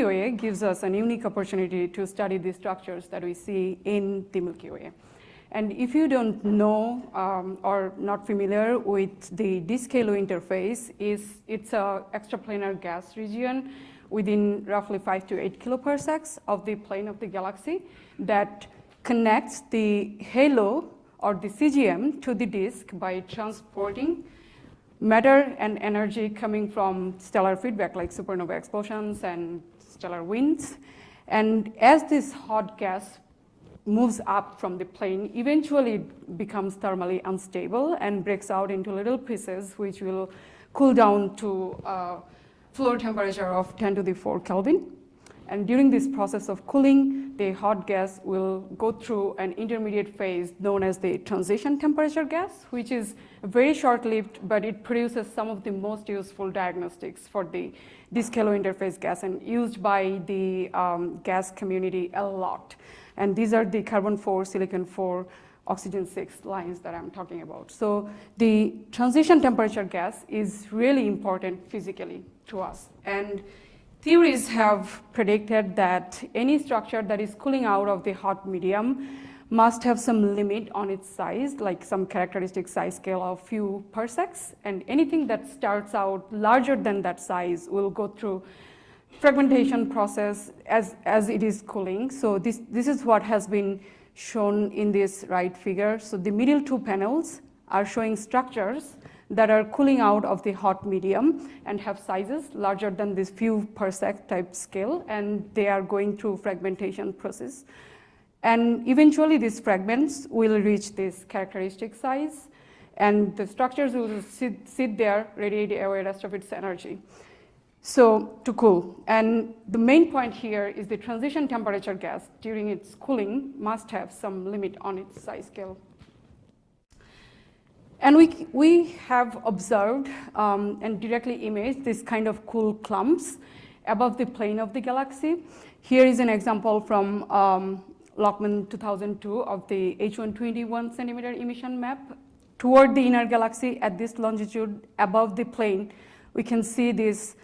Way gives us an unique opportunity to study the structures that we see in the Milky Way. And if you don't know or not familiar with the disk-halo interface, it's an extraplanar gas region within roughly 5 to 8 kiloparsecs of the plane of the galaxy that connects the halo or the CGM to the disk by transporting matter and energy coming from stellar feedback like supernova explosions and stellar winds. And as this hot gas moves up from the plane, eventually it becomes thermally unstable and breaks out into little pieces which will cool down to a floor temperature of 10 to the 4 Kelvin. And during this process of cooling, the hot gas will go through an intermediate phase known as the transition temperature gas, which is very short-lived, but it produces some of the most useful diagnostics for the disk-halo interface gas and used by the gas community a lot. And these are the carbon-4, silicon-4, oxygen-6 lines that I'm talking about. So the transition temperature gas is really important physically to us. And theories have predicted that any structure that is cooling out of the hot medium must have some limit on its size, like some characteristic size scale of few parsecs, and anything that starts out larger than that size will go through fragmentation process as it is cooling. So this is what has been shown in this right figure. So the middle two panels are showing structures that are cooling out of the hot medium and have sizes larger than this few parsec type scale, and they are going through fragmentation process. And eventually these fragments will reach this characteristic size, and the structures will sit there, radiate away the rest of its energy. So to cool. And the main point here is the transition temperature gas during its cooling must have some limit on its size scale. And we have observed and directly imaged this kind of cool clumps above the plane of the galaxy. Here is an example from Lockman 2002 of the H121 centimeter emission map. Toward the inner galaxy at this longitude above the plane, we can see these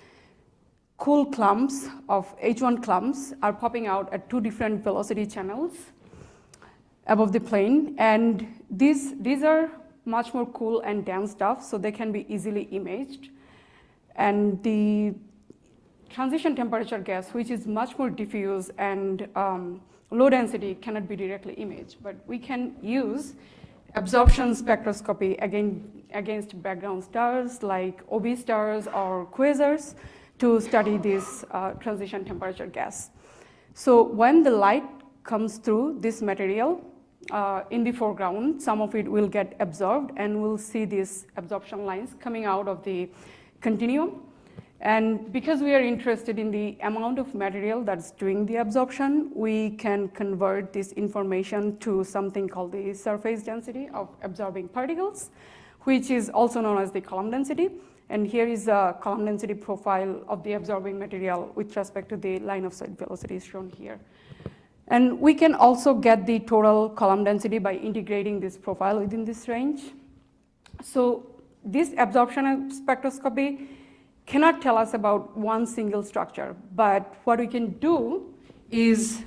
cool clumps of H1 clumps are popping out at two different velocity channels above the plane. And these are much more cool and dense stuff, so they can be easily imaged. And the transition temperature gas, which is much more diffuse and low density, cannot be directly imaged. But we can use absorption spectroscopy against background stars like OB stars or quasars to study this transition temperature gas. So when the light comes through this material, in the foreground, some of it will get absorbed, and we'll see these absorption lines coming out of the continuum. And because we are interested in the amount of material that's doing the absorption, we can convert this information to something called the surface density of absorbing particles, which is also known as the column density. And here is a column density profile of the absorbing material with respect to the line of sight velocities shown here. And we can also get the total column density by integrating this profile within this range. So this absorption spectroscopy cannot tell us about one single structure, but what we can do is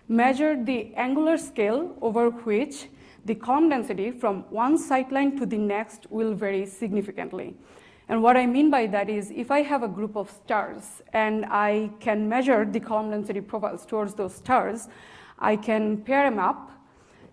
measure the angular scale over which the column density from one sight line to the next will vary significantly. And what I mean by that is if I have a group of stars and I can measure the column density profiles towards those stars, I can pair them up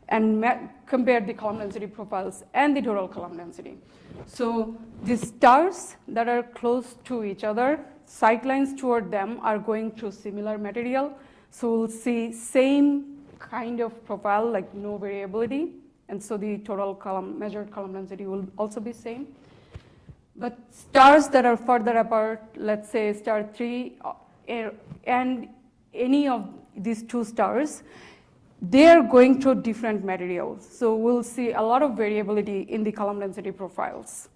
and compare the column density profiles and the total column density. So the stars that are close to each other, sight lines toward them are going through similar material. So we'll see same kind of profile, like no variability. And so the total measured column density will also be same. But stars that are further apart, let's say star 3 and any of these two stars, they are going through different materials. So we'll see a lot of variability in the column density profiles.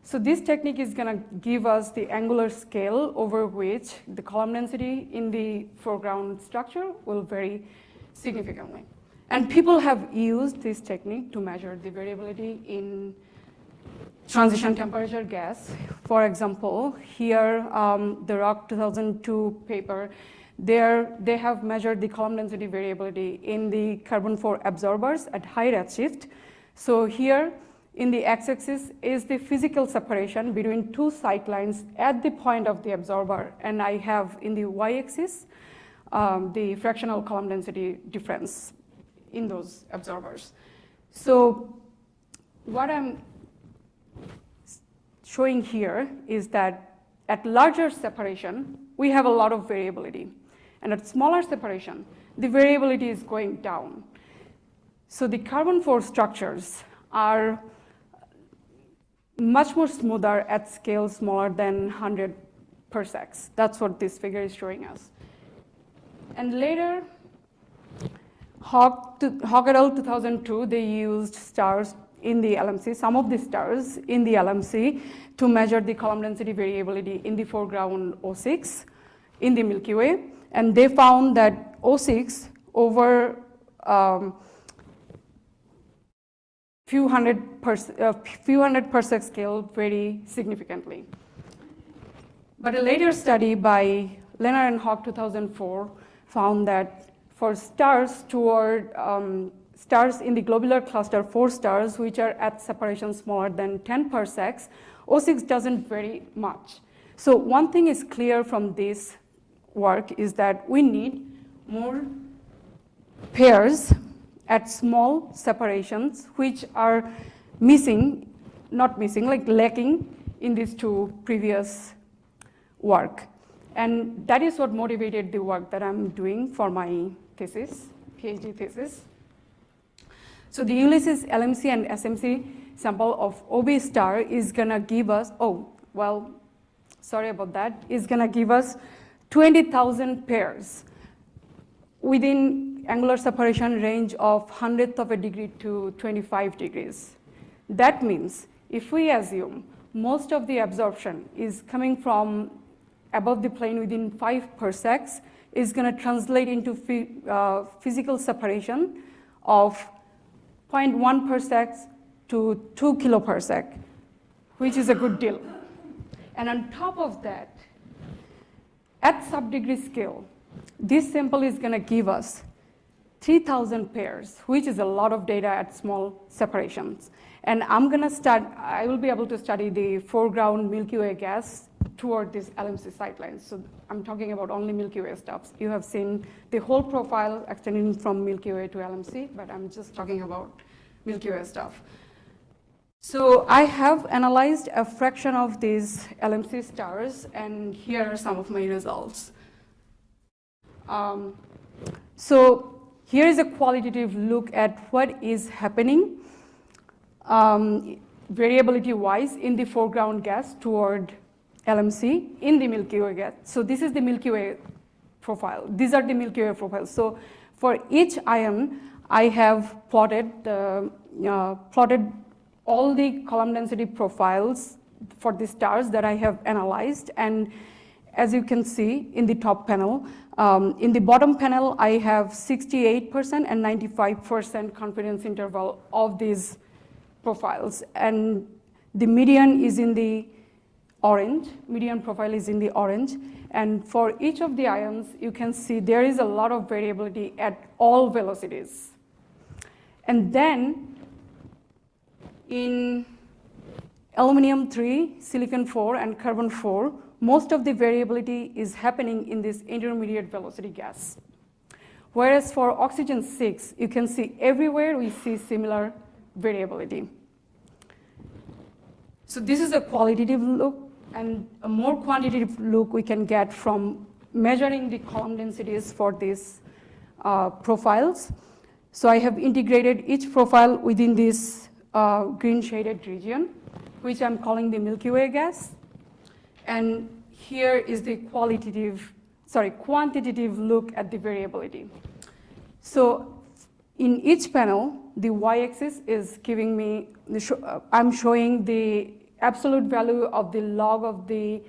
So this technique is going to give us the angular scale over which the column density in the foreground structure will vary significantly. And people have used this technique to measure the variability in transition temperature gas. For example, here, the Rock 2002 paper, they have measured the column density variability in the carbon-4 absorbers at high redshift. So here, in the x-axis is the physical separation between two sight lines at the point of the absorber, and I have in the y-axis the fractional column density difference in those absorbers. So what I'm showing here is that at larger separation, we have a lot of variability. And at smaller separation, the variability is going down. So the carbon-4 structures are much more smoother at scale smaller than 100 parsecs. That's what this figure is showing us. And later, Hawk et al. 2002, they used stars in the LMC, some of the stars in the LMC, to measure the column density variability in the foreground O6 in the Milky Way. And they found that O6 over few hundred parsec scale very significantly. But a later study by Leonard and Hawk 2004 found that for stars toward stars in the globular cluster, 4 stars, which are at separation smaller than 10 parsecs, O6 doesn't vary much. So one thing is clear from this work is that we need more pairs at small separations, which are missing, not missing, like lacking in these two previous work. And that is what motivated the work that I'm doing for my thesis, PhD thesis. So the Ulysses LMC and SMC sample of OB star is gonna give us, is gonna give us 20,000 pairs within angular separation range of 100th of a degree to 25 degrees. That means if we assume most of the absorption is coming from above the plane within 5 parsecs, is going to translate into physical separation of 0.1 parsecs to 2 kiloparsec, which is a good deal. And on top of that, at sub-degree scale, this sample is going to give us 3,000 pairs, which is a lot of data at small separations. And I will be able to study the foreground Milky Way gas toward these LMC sightlines. So I'm talking about only Milky Way stuff. You have seen the whole profile extending from Milky Way to LMC, but I'm just talking about Milky Way stuff. So I have analyzed a fraction of these LMC stars, and here are some of my results. So here is a qualitative look at what is happening variability-wise in the foreground gas toward LMC in the Milky Way gas. So this is the Milky Way profile. These are the Milky Way profiles. So for each ion, I have plotted all the column density profiles for the stars that I have analyzed. And as you can see in the top panel, in the bottom panel, I have 68% and 95% confidence interval of these profiles. And the median is in the orange, median profile is in the orange. And for each of the ions, you can see there is a lot of variability at all velocities. And then in aluminum-3, silicon-4, and carbon-4, most of the variability is happening in this intermediate velocity gas. Whereas for oxygen-6, you can see everywhere we see similar variability. So this is a qualitative look, and a more quantitative look we can get from measuring the column densities for these profiles. So I have integrated each profile within this green shaded region, which I'm calling the Milky Way gas. And here is the quantitative look at the variability. So in each panel, the y-axis is giving me, I'm showing the absolute value of the log of the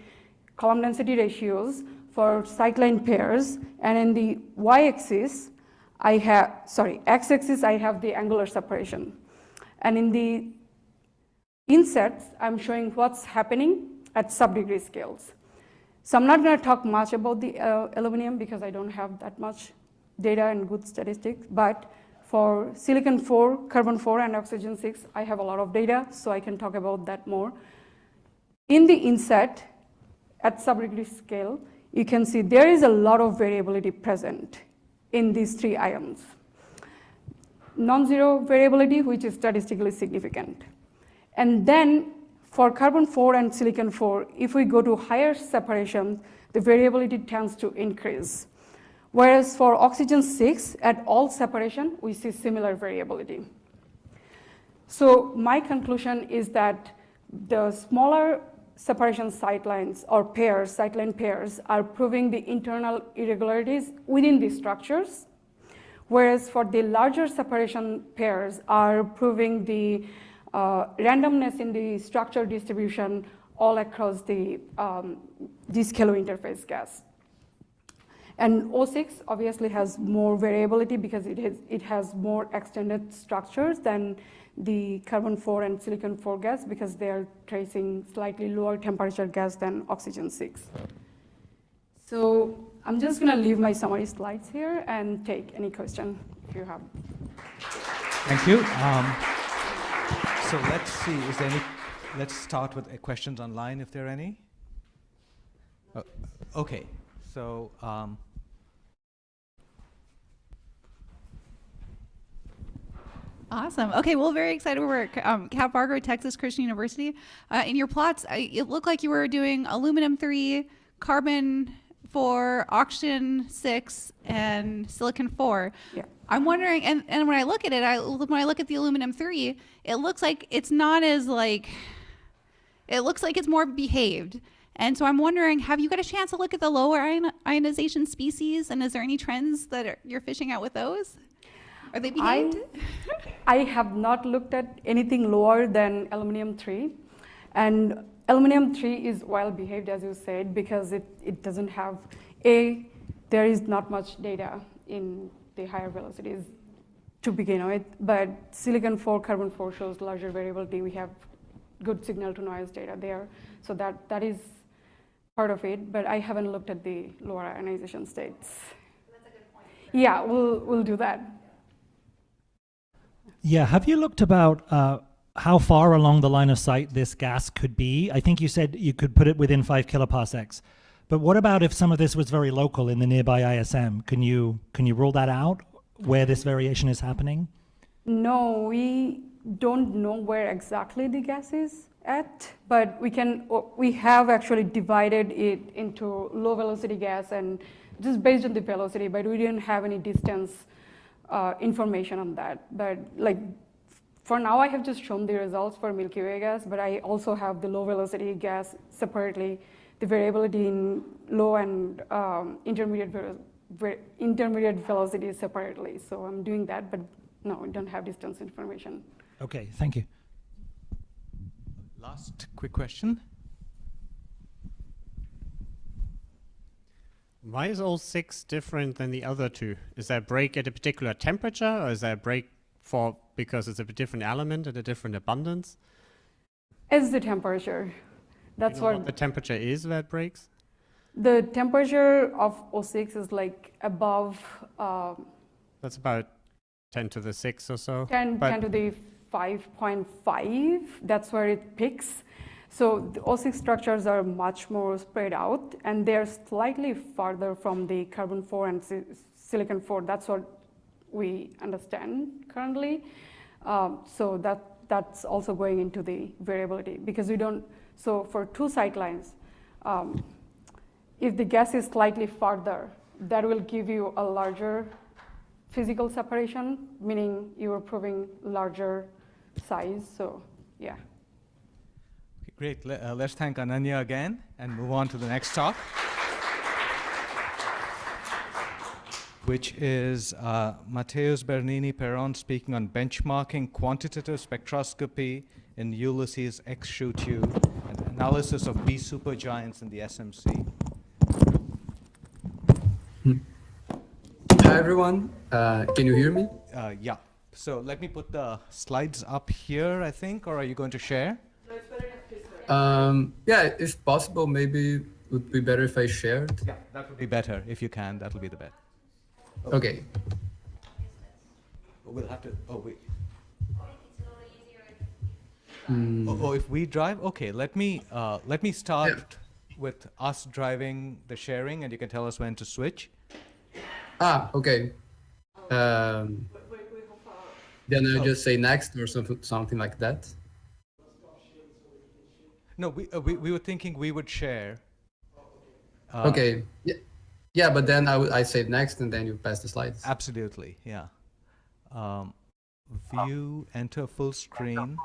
column density ratios for cycline pairs. And in the y-axis, x-axis, I have the angular separation. And in the insets, I'm showing what's happening at sub-degree scales. So I'm not going to talk much about the aluminum because I don't have that much data and good statistics, but for silicon-4, carbon-4, and oxygen-6, I have a lot of data, so I can talk about that more. In the inset, at sub-degree scale, you can see there is a lot of variability present in these 3 ions. Non-zero variability, which is statistically significant. And then for carbon-4 and silicon-4, if we go to higher separation, the variability tends to increase. Whereas for oxygen-6, at all separation, we see similar variability. So my conclusion is that the smaller separation sidelines or pairs, sideline pairs, are proving the internal irregularities within the structures, whereas for the larger separation pairs are proving the randomness in the structure distribution all across the Halo interface gas. And O6 obviously has more variability because it has more extended structures than the carbon-4 and silicon-4 gas because they are tracing slightly lower temperature gas than oxygen-6. So I'm just going to leave my summary slides here and take any question if you have. Thank you. So let's see, is there any, let's start with questions online if there are any. Okay, so Awesome. Okay, well, very excited work. Cat Fargo, Texas Christian University. In your plots, it looked like you were doing aluminum-3, carbon-4, oxygen-6, and silicon-4. Yeah. I'm wondering, and when I look at it, when I look at the aluminum-3, it looks like it's not as it looks like it's more behaved. And so I'm wondering, have you got a chance to look at the lower ionization species, and is there any trends that you're fishing out with those? Are they behaved? I have not looked at anything lower than aluminum-3. And aluminum-3 is well behaved, as you said, because it doesn't have, there is not much data in the higher velocities to begin with. But silicon-4, carbon-4 shows larger variability. We have good signal-to-noise data there. So that is part of it. But I haven't looked at the lower ionization states. That's a good point. Yeah, we'll do that. Yeah, have you looked about how far along the line of sight this gas could be? I think you said you could put it within 5 kiloparsecs. But what about if some of this was very local in the nearby ISM? Can you rule that out, where this variation is happening? No, we don't know where exactly the gas is at, but we have actually divided it into low velocity gas and just based on the velocity, but we didn't have any distance information on that. But like for now, I have just shown the results for Milky Way gas, but I also have the low velocity gas separately, the variability in low and intermediate velocities separately. So I'm doing that, but no, we don't have distance information. Okay, thank you. last quick question. Why is O6 different than the other two? Is there a break at a particular temperature, or is there a break because it's a different element and a different abundance? It's the temperature. That's you know what the temperature is where it breaks? The temperature of O6 is like above That's about 10 to the 6 or so. 10 to the 5.5. That's where it peaks. So the O6 structures are much more spread out, and they're slightly farther from the carbon-4 and silicon-4. That's what we understand currently. So that's also going into the variability, because we don't, so for two sidelines, if the gas is slightly farther, that will give you a larger physical separation, meaning you are proving larger size, so yeah. Okay, great, let's thank Ananya again and move on to the next talk, which is Mateusz Bernini-Peron speaking on benchmarking quantitative spectroscopy in Ulysses X-shoe tube and analysis of B supergiants in the SMC. Hi everyone, can you hear me? Yeah, so let me put the slides up here, I think, or are you going to share? Yeah, if possible, maybe it would be better if I shared. Yeah, that would be better. If you can, that will be the best. Okay. We'll have to, oh, wait. Hmm. Oh, if we drive? Okay, let me start with us driving the sharing, and you can tell us when to switch. Okay. Then I'll just say next or something like that. No, we were thinking we would share. Okay. Yeah, but then I say next and then you pass the slides. Absolutely, yeah. View, enter full screen.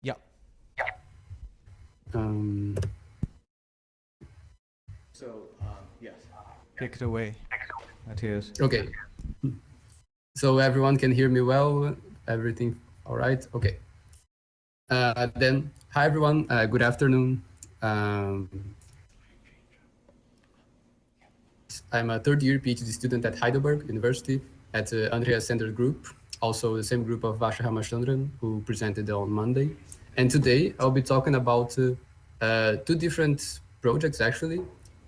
Yeah. So, yes. Take it away, Matthias. Okay. So everyone can hear me well? Everything all right? Okay. Then, hi everyone, good afternoon. I'm a third year PhD student at Heidelberg University at the Andreas Center group, also the same group of Vasha Ramachandran who presented on Monday. And today I'll be talking about two different projects actually.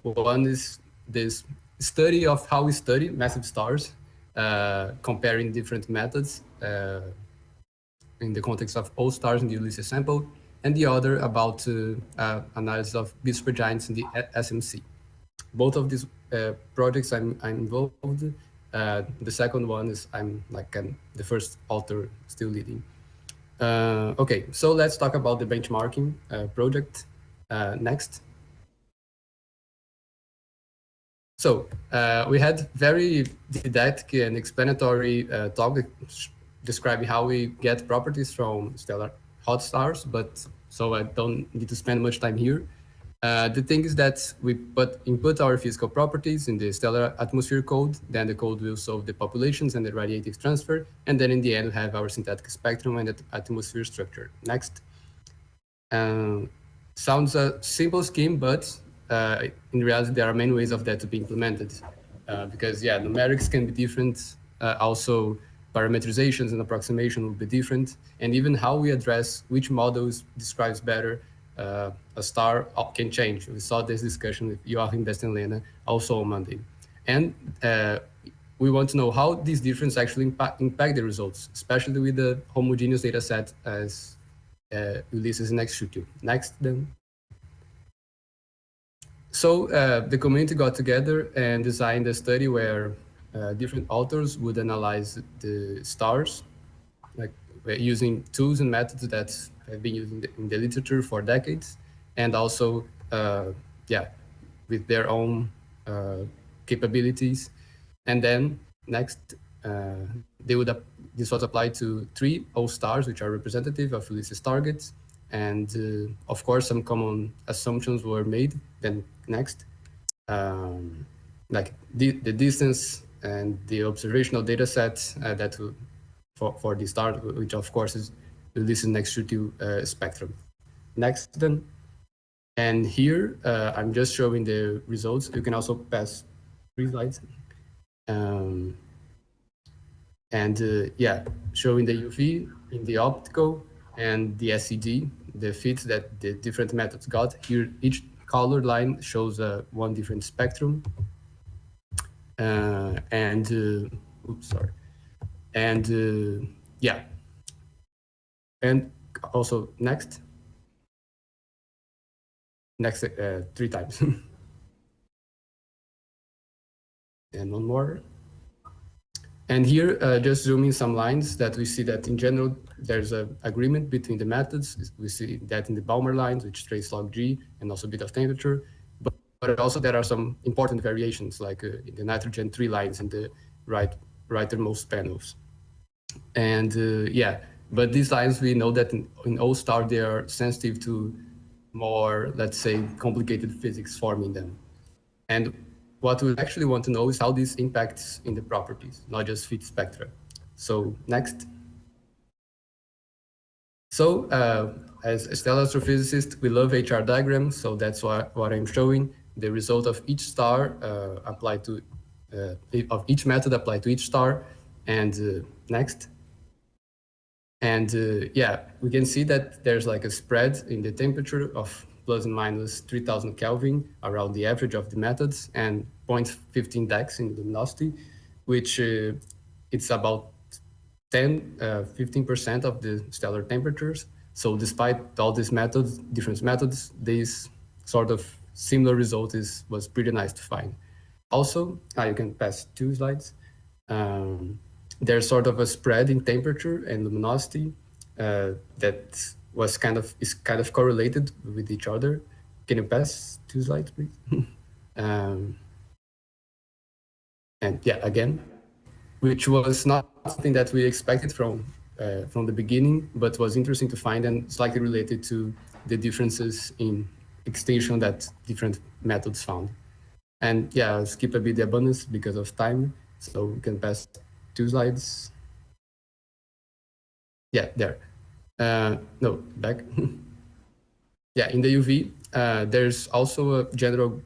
One is this study of how we study massive stars, comparing different methods in the context of all stars in the Ulysses sample, and the other about analysis of big supergiants in the SMC. Both of these projects I'm involved. The second one is I'm the first author still leading. Okay, so let's talk about the benchmarking project next. So we had very didactic and explanatory talk describing how we get properties from stellar hot stars, but so I don't need to spend much time here. The thing is that we input our physical properties in the stellar atmosphere code, then the code will solve the populations and the radiative transfer, and then in the end we have our synthetic spectrum and the atmosphere structure. Next. Sounds a simple scheme, but in reality there are many ways of that to be implemented. Because yeah, numerics can be different, also parameterizations and approximation will be different, and even how we address which models describes better a star can change. We saw this discussion with Joachim Best and Lena also on Monday. And we want to know how these differences actually impact the results, especially with the homogeneous data set as Ulysses and XQ2. Next then. So the community got together and designed a study where different authors would analyze the stars, like using tools and methods that have been used in the literature for decades, and also, yeah, with their own capabilities. And then next, this was applied to 3 O stars, which are representative of Ulysses targets. And of course, some common assumptions were made. Then next, like the distance and the observational data set that for the star, which of course is Ulysses next to spectrum. Next then, and here I'm just showing the results. You can also pass 3 slides. Yeah, showing the UV in the optical and the SED, the fits that the different methods got. Here, each colored line shows one different spectrum. Oops, sorry. And yeah, and also next 3 times. And one more. And here, just zooming some lines that we see that in general, there's an agreement between the methods. We see that in the Balmer lines, which trace log G and also a bit of temperature. But also there are some important variations, like in the nitrogen 3 lines in the rightmost panels. And yeah, but these lines, we know that in O star, they are sensitive to more, let's say, complicated physics forming them. And what we actually want to know is how this impacts in the properties, not just fit spectra. So next. So as a stellar astrophysicist, we love HR diagrams. So that's what I'm showing. The result of each star applied to, of each method applied to each star. And next. And yeah, we can see that there's like a spread in the temperature of plus and minus 3000 Kelvin around the average of the methods, and 0.15 dex in luminosity, which it's about 15% of the stellar temperatures. So despite all these methods, different methods, this sort of similar result was pretty nice to find. Also, you can pass 2 slides. There's sort of a spread in temperature and luminosity that is kind of correlated with each other. Can you pass 2 slides, please? And yeah, again, which was not something that we expected from the beginning, but was interesting to find and slightly related to the differences in extinction that different methods found. And yeah, I'll skip a bit the abundance because of time, so we can pass 2 slides. Yeah, there. No, back. Yeah, in the UV, there's also a general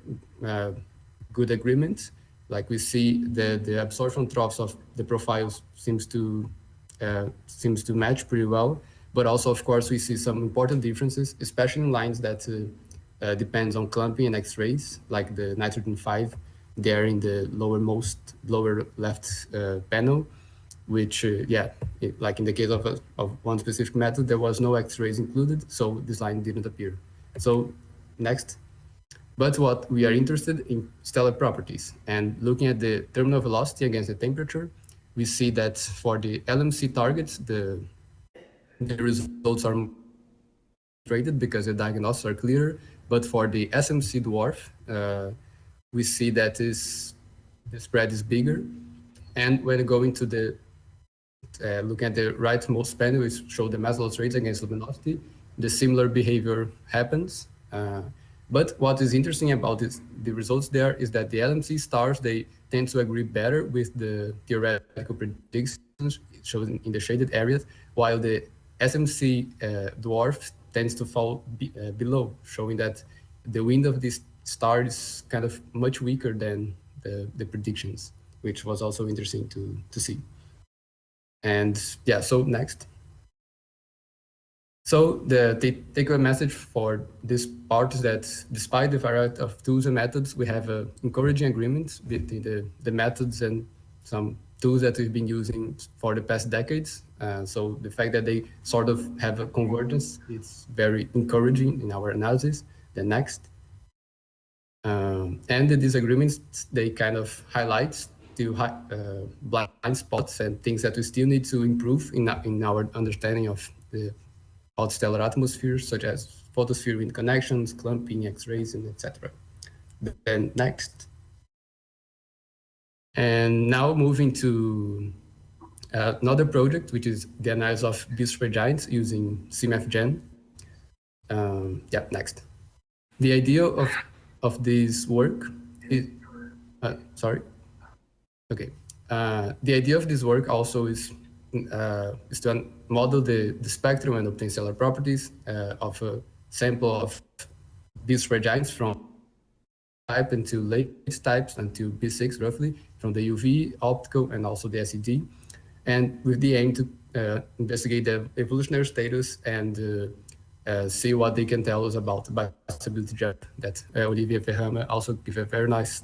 good agreement. Like we see the absorption troughs of the profiles seems to match pretty well. But also, of course, we see some important differences, especially in lines that depends on clumping and X-rays, like the nitrogen 5 there in the lower left panel, which, like in the case of one specific method, there was no X-rays included, so this line didn't appear. So next. But what we are interested in stellar properties, and looking at the terminal velocity against the temperature, we see that for the LMC targets, the results are rated because the diagonals are clearer. But for the SMC dwarf, we see that the spread is bigger. And when going to the look at the rightmost panel, which show the mass loss rates against luminosity, the similar behavior happens. But what is interesting about the results there is that the LMC stars, they tend to agree better with the theoretical predictions shown in the shaded areas, while the SMC dwarf tends to fall below, showing that the wind of this star is kind of much weaker than the predictions, which was also interesting to see. And yeah, so next. So the takeaway message for this part is that despite the variety of tools and methods, we have encouraging agreement between the methods and some tools that we've been using for the past decades. So the fact that they sort of have a convergence, it's very encouraging in our analysis. The next. And the disagreements, they kind of highlight the blind spots and things that we still need to improve in our understanding of the stellar atmospheres, such as photosphere wind connections, clumping, X-rays, and etc. Then next. And now moving to another project, which is the analysis of B supergiants using CMF-Gen. Yeah, next. The idea of this work is, sorry. Okay. The idea of this work also is to model the spectrum and obtain stellar properties of a sample of B supergiants from type into late types until B6 roughly, from the UV, optical, and also the SED, and with the aim to investigate the evolutionary status and see what they can tell us about the biostability jump that Olivier Verhamer also gave a very nice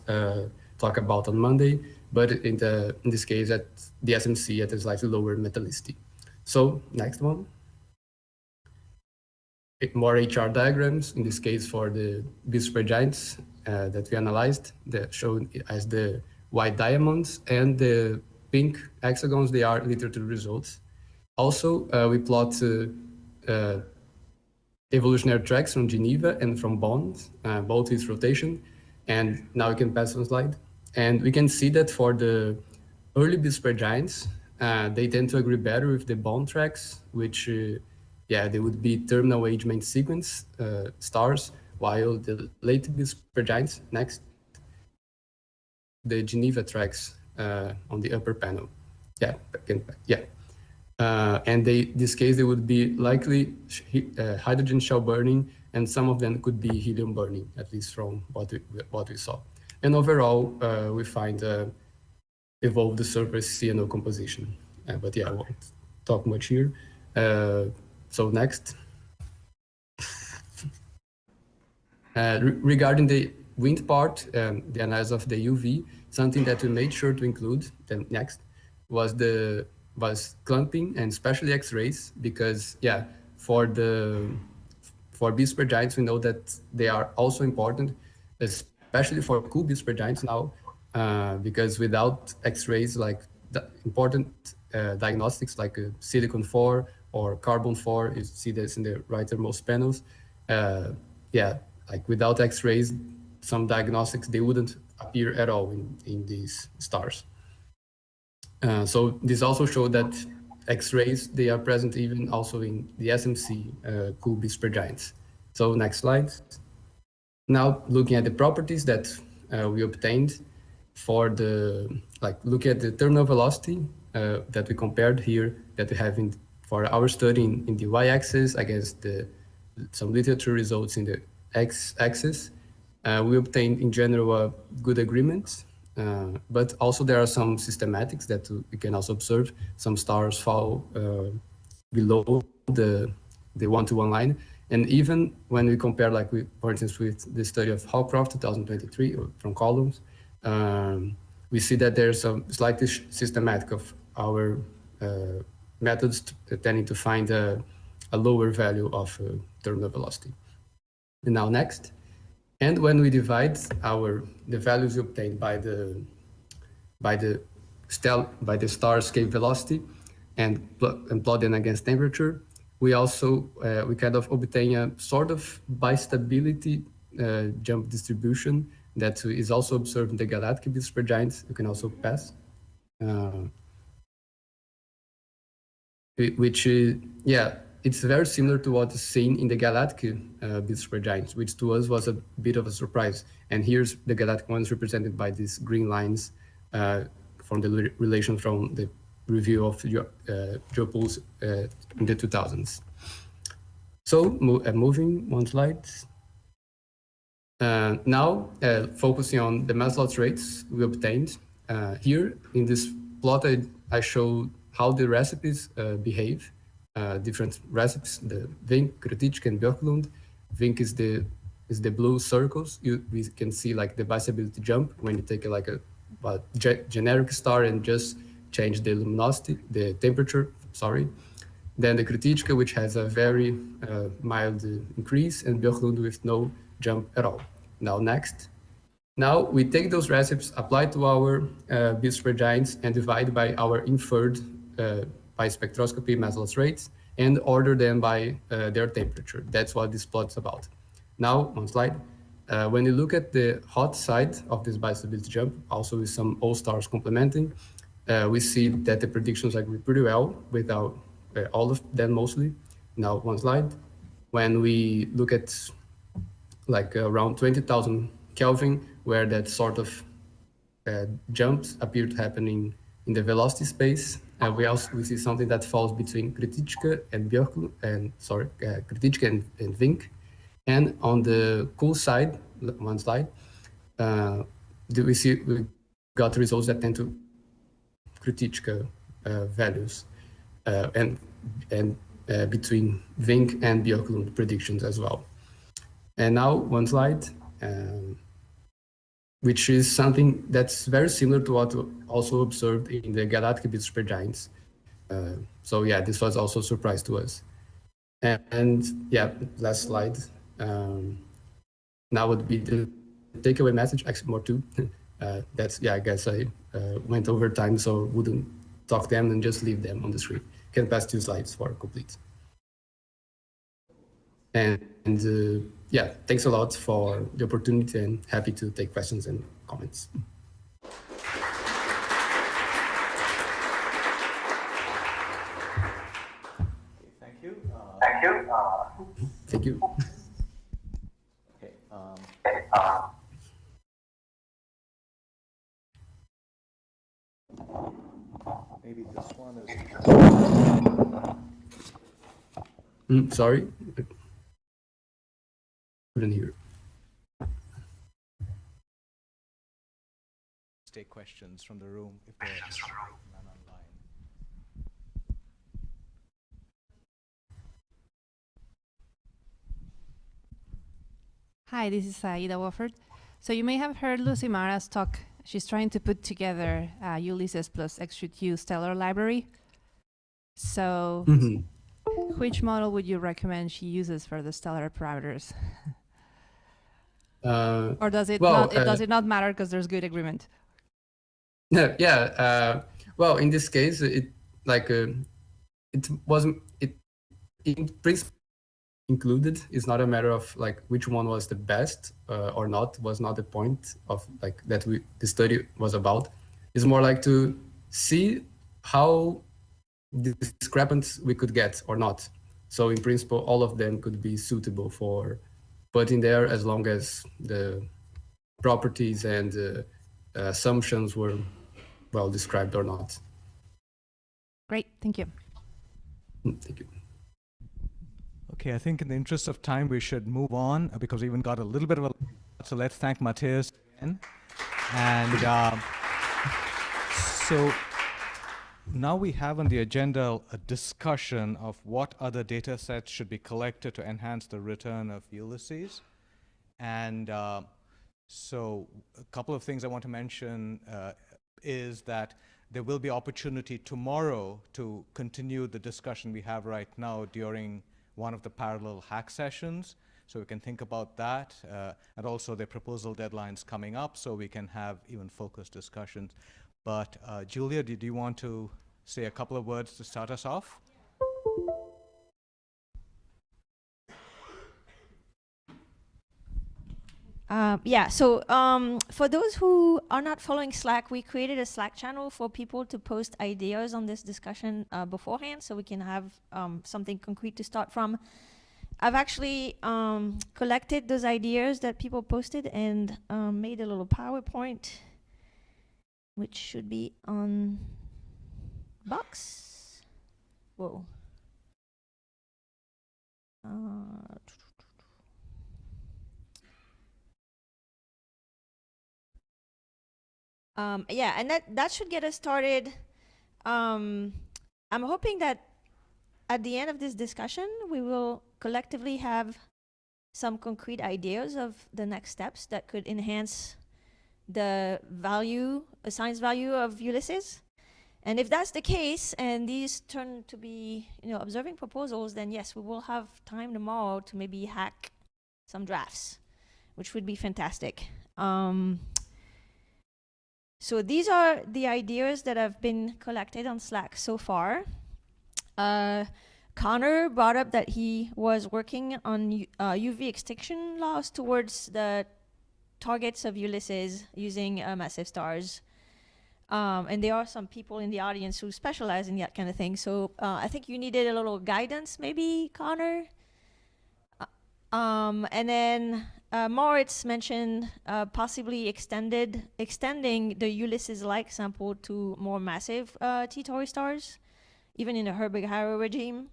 talk about on Monday, but in this case at the SMC at a slightly lower metallicity. So next one. More HR diagrams, in this case for the B supergiants that we analyzed, that shown as the white diamonds, and the pink hexagons, they are literature results. Also, we plot evolutionary tracks from Geneva and from Bond, both with rotation. And now we can pass on slide. And we can see that for the early B supergiants, they tend to agree better with the Bond tracks, which they would be terminal age main sequence stars, while the late B supergiants, next, the Geneva tracks on the upper panel. And this case, they would be likely hydrogen shell burning, and some of them could be helium burning, at least from what we saw. And overall, we find evolved the surface CNO composition. But yeah, I won't talk much here. So next. Regarding the wind part, the analysis of the UV, something that we made sure to include, then next, was clumping and especially X-rays, because yeah, for B supergiants, we know that they are also important, especially for cool B supergiants now, because without X-rays, like the important diagnostics like silicon 4 or carbon 4, you see this in the rightmost panels. Yeah, like without X-rays, some diagnostics, they wouldn't appear at all in these stars. So this also showed that X-rays, they are present even also in the SMC cool B supergiants. So next slide. Now looking at the properties that we obtained for looking at the terminal velocity that we compared here, that we have for our study in the y-axis against some literature results in the x-axis. We obtained in general a good agreement, but also there are some systematics that we can also observe. Some stars fall below the one-to-one line. And even when we compare, for instance, with the study of Hawcroft 2023 from columns, we see that there's a slightly systematic of our methods tending to find a lower value of terminal velocity. And now next. And when we divide the values obtained by the star escape velocity and plot them against temperature, we also we kind of obtain a sort of bistability jump distribution that is also observed in the galactic B supergiants. You can also pass, which is, yeah, it's very similar to what is seen in the galactic B supergiants, which to us was a bit of a surprise. And here's the galactic ones represented by these green lines from the relation from the review of Geopools in the 2000s. So moving one slide. Now focusing on the mass loss rates we obtained. Here in this plot, I show how the recipes behave. Different recipes, the Vink, Kritichka, and Björklund. Vink is the blue circles. We can see like the bistability jump when you take a generic star and just change the luminosity, the temperature, sorry. Then the Kritichka, which has a very mild increase, and Björklund with no jump at all. Now next. Now we take those recipes, apply to our B supergiants, and divide by our inferred by spectroscopy mass loss rates, and order them by their temperature. That's what this plot is about. Now, one slide. When you look at the hot side of this bistability jump, also with some all stars complementing, we see that the predictions agree pretty well with all of them mostly. Now, one slide. When we look at around 20,000 Kelvin, where that sort of jumps appear to happen in the velocity space, we see something that falls between Kritichka and Björklund, Kritichka and Vink. And on the cool side, one slide, we got results that tend to Kritichka values, and between Vink and Björklund predictions as well. And now one slide, which is something that's very similar to what we also observed in the galactic B supergiants. So yeah, this was also a surprise to us. And yeah, last slide. Now would be the takeaway message, actually more too. That's, yeah, I guess I went over time, so wouldn't talk them and just leave them on the screen. Can pass 2 slides for complete. And yeah, thanks a lot for the opportunity, and happy to take questions and comments. Thank you. Thank you. Okay. Maybe this one is. Sorry, couldn't hear. Take questions from the room if there are none online. Hi, this is Ida Wofford. So you may have heard Lucy Mara's talk. She's trying to put together Ulysses plus XShootU stellar library. So which model would you recommend she uses for the stellar parameters? Or does it does it not matter because there's good agreement? Yeah. Well, in this case, it wasn't in principle included. It's not a matter of like which one was the best or not. Was not the point of like that the study was about. It's more like to see how discrepant we could get or not. So in principle, all of them could be suitable for putting there as long as the properties and assumptions were well described or not. Great, thank you. Thank you. Okay, I think in the interest of time, we should move on because we even got a little bit of a... So let's thank Matthias again. And so now we have on the agenda a discussion of what other data sets should be collected to enhance the return of Ulysses. And so a couple of things I want to mention is that there will be opportunity tomorrow to continue the discussion we have right now during one of the parallel hack sessions. So we can think about that. And also the proposal deadlines coming up so we can have even focused discussions. But Julia, did you want to say a couple of words to start us off? Yeah, so for those who are not following Slack, we created a Slack channel for people to post ideas on this discussion beforehand so we can have something concrete to start from. I've actually collected those ideas that people posted and made a little PowerPoint, which should be on Box. Whoa. Yeah, and that should get us started. I'm hoping that at the end of this discussion, we will collectively have some concrete ideas of the next steps that could enhance the value, the science value of Ulysses. And if that's the case, and these turn to be, observing proposals, then yes, we will have time tomorrow to maybe hack some drafts, which would be fantastic. So these are the ideas that have been collected on Slack so far. Connor brought up that he was working on UV extinction laws towards the targets of Ulysses using massive stars. And there are some people in the audience who specialize in that kind of thing. So I think you needed a little guidance, maybe, Connor. And then Moritz mentioned possibly extending the Ulysses-like sample to more massive T-Tauri stars, even in a Herbig-Haro regime.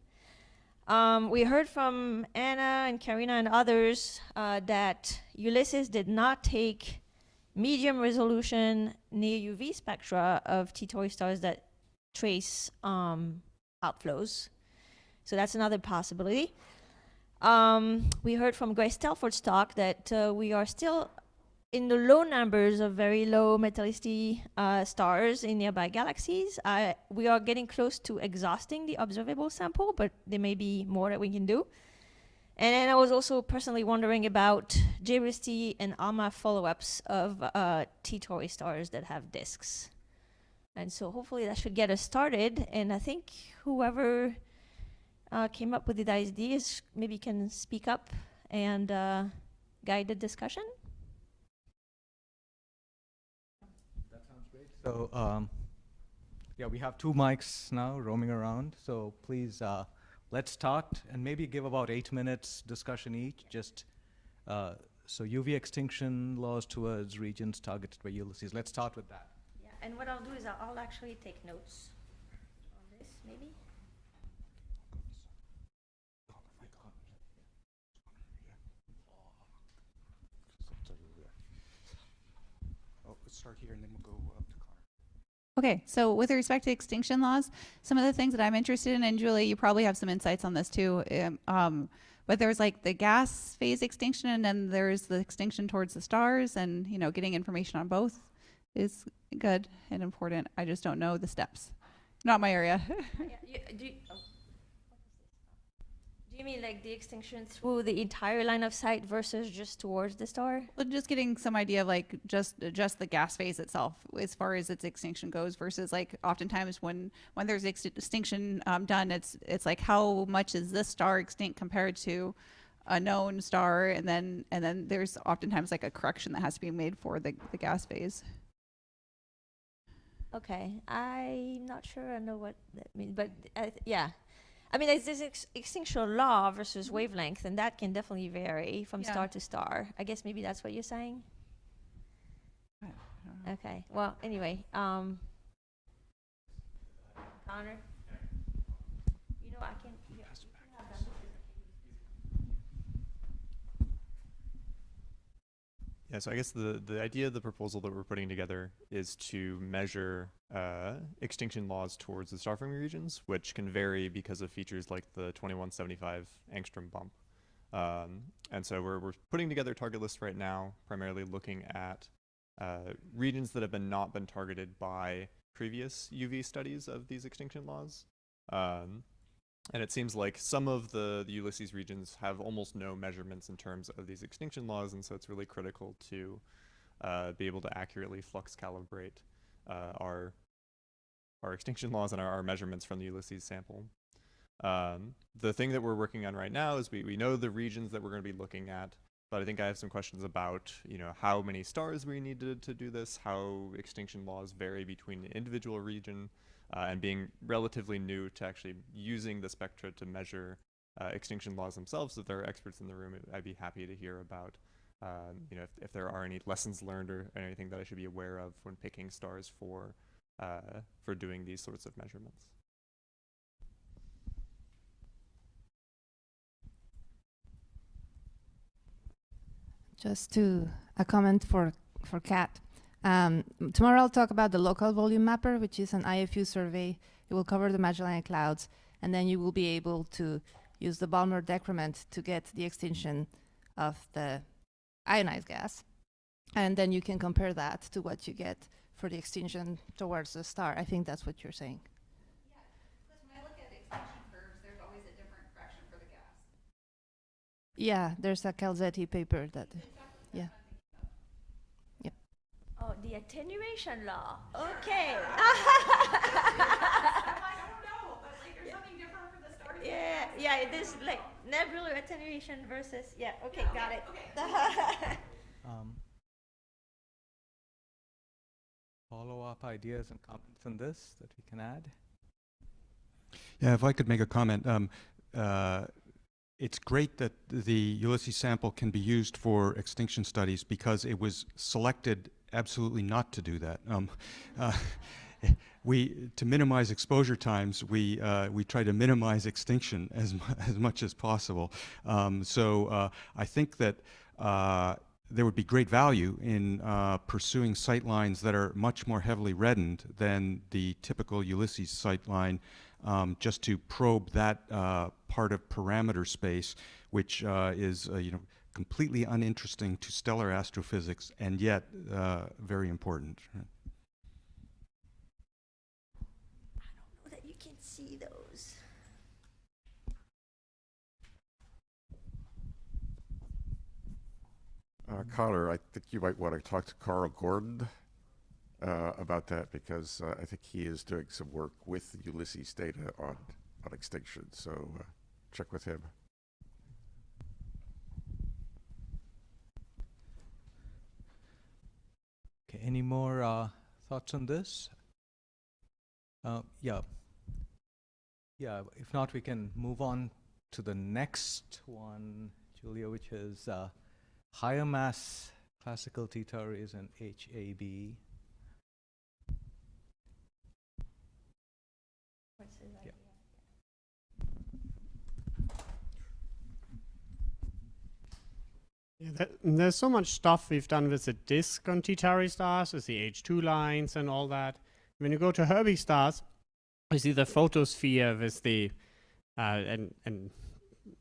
We heard from Anna and Karina and others that Ulysses did not take medium resolution near UV spectra of T-Tauri stars that trace outflows. So that's another possibility. We heard from Grace Telford's talk that we are still in the low numbers of very low metallicity stars in nearby galaxies. We are getting close to exhausting the observable sample, but there may be more that we can do. And then I was also personally wondering about JRIST and ALMA follow-ups of T-Tauri stars that have disks. And so hopefully that should get us started. And I think whoever came up with the ideas maybe can speak up and guide the discussion. That sounds great. So yeah, we have 2 mics now roaming around. So please, let's start and maybe give about 8 minutes discussion each. Just so UV extinction laws towards regions targeted by Ulysses. Let's start with that. Yeah, and what I'll do is I'll actually take notes on this, maybe. Start here and then we'll go up to Connor. Okay, so with respect to extinction laws, some of the things that I'm interested in, and Julie, you probably have some insights on this too, But there's like the gas phase extinction, and then there's the extinction towards the stars, and you know, getting information on both is good and important. I just don't know the steps. Not my area. Do you mean like the extinction through the entire line of sight versus just towards the star? Well, just getting some idea of like just the gas phase itself as far as its extinction goes versus like oftentimes when there's extinction done, it's like how much is this star extinct compared to a known star, and then there's oftentimes like a correction that has to be made for the gas phase. Okay, I'm not sure I know what that means, but yeah. I mean, there's this extinction law versus wavelength, and that can definitely vary from Yeah. star to star. I guess maybe that's what you're saying. I don't know. Okay. Well, anyway, Connor, you know, I can. You can have that. Yeah, so I guess the idea of the proposal that we're putting together is to measure extinction laws towards the star-forming regions, which can vary because of features like the 2175 angstrom bump. And so we're putting together target lists right now, primarily looking at regions that have not been targeted by previous UV studies of these extinction laws. And it seems like some of the Ulysses regions have almost no measurements in terms of these extinction laws, and so it's really critical to be able to accurately flux calibrate our extinction laws and our measurements from the Ulysses sample. The thing that we're working on right now is we know the regions that we're going to be looking at, but I think I have some questions about, you know, how many stars we need to do this, how extinction laws vary between the individual region, and being relatively new to actually using the spectra to measure extinction laws themselves. If there are experts in the room, I'd be happy to hear about, you know, if there are any lessons learned or anything that I should be aware of when picking stars for doing these sorts of measurements. Just a comment for Kat. Tomorrow I'll talk about the local volume mapper, which is an IFU survey. It will cover the Magellanic Clouds, and then you will be able to use the Balmer decrement to get the extinction of the ionized gas. And then you can compare that to what you get for the extinction towards the star. I think that's what you're saying. Yeah, because when I look at extinction curves, there's always a different correction for the gas. Yeah, there's a Calzetti paper that, yeah. Yep. Oh, the attenuation law. Okay. I don't know, but like there's something different for the stars. Yeah, it is like nebular attenuation versus, yeah, okay, got it. Okay. Follow-up ideas and comments on this that we can add? Yeah, if I could make a comment. It's great that the Ulysses sample can be used for extinction studies because it was selected absolutely not to do that. To minimize exposure times, we try to minimize extinction as much as possible. So I think that there would be great value in pursuing sight lines that are much more heavily reddened than the typical Ulysses sight line, just to probe that part of parameter space, which is you know, completely uninteresting to stellar astrophysics and yet very important. I don't know that you can see those. Connor, I think you might want to talk to Carl Gordon about that, because I think he is doing some work with Ulysses data on extinction. So check with him. Okay, any more thoughts on this? Yeah. If not, we can move on to the next one, Julia, which is higher mass classical theta arrays and HAB. Yeah. Yeah, there's so much stuff we've done with the disk on T-Tauri stars, with the H2 lines and all that. When you go to Herbig stars, you see the photosphere with the and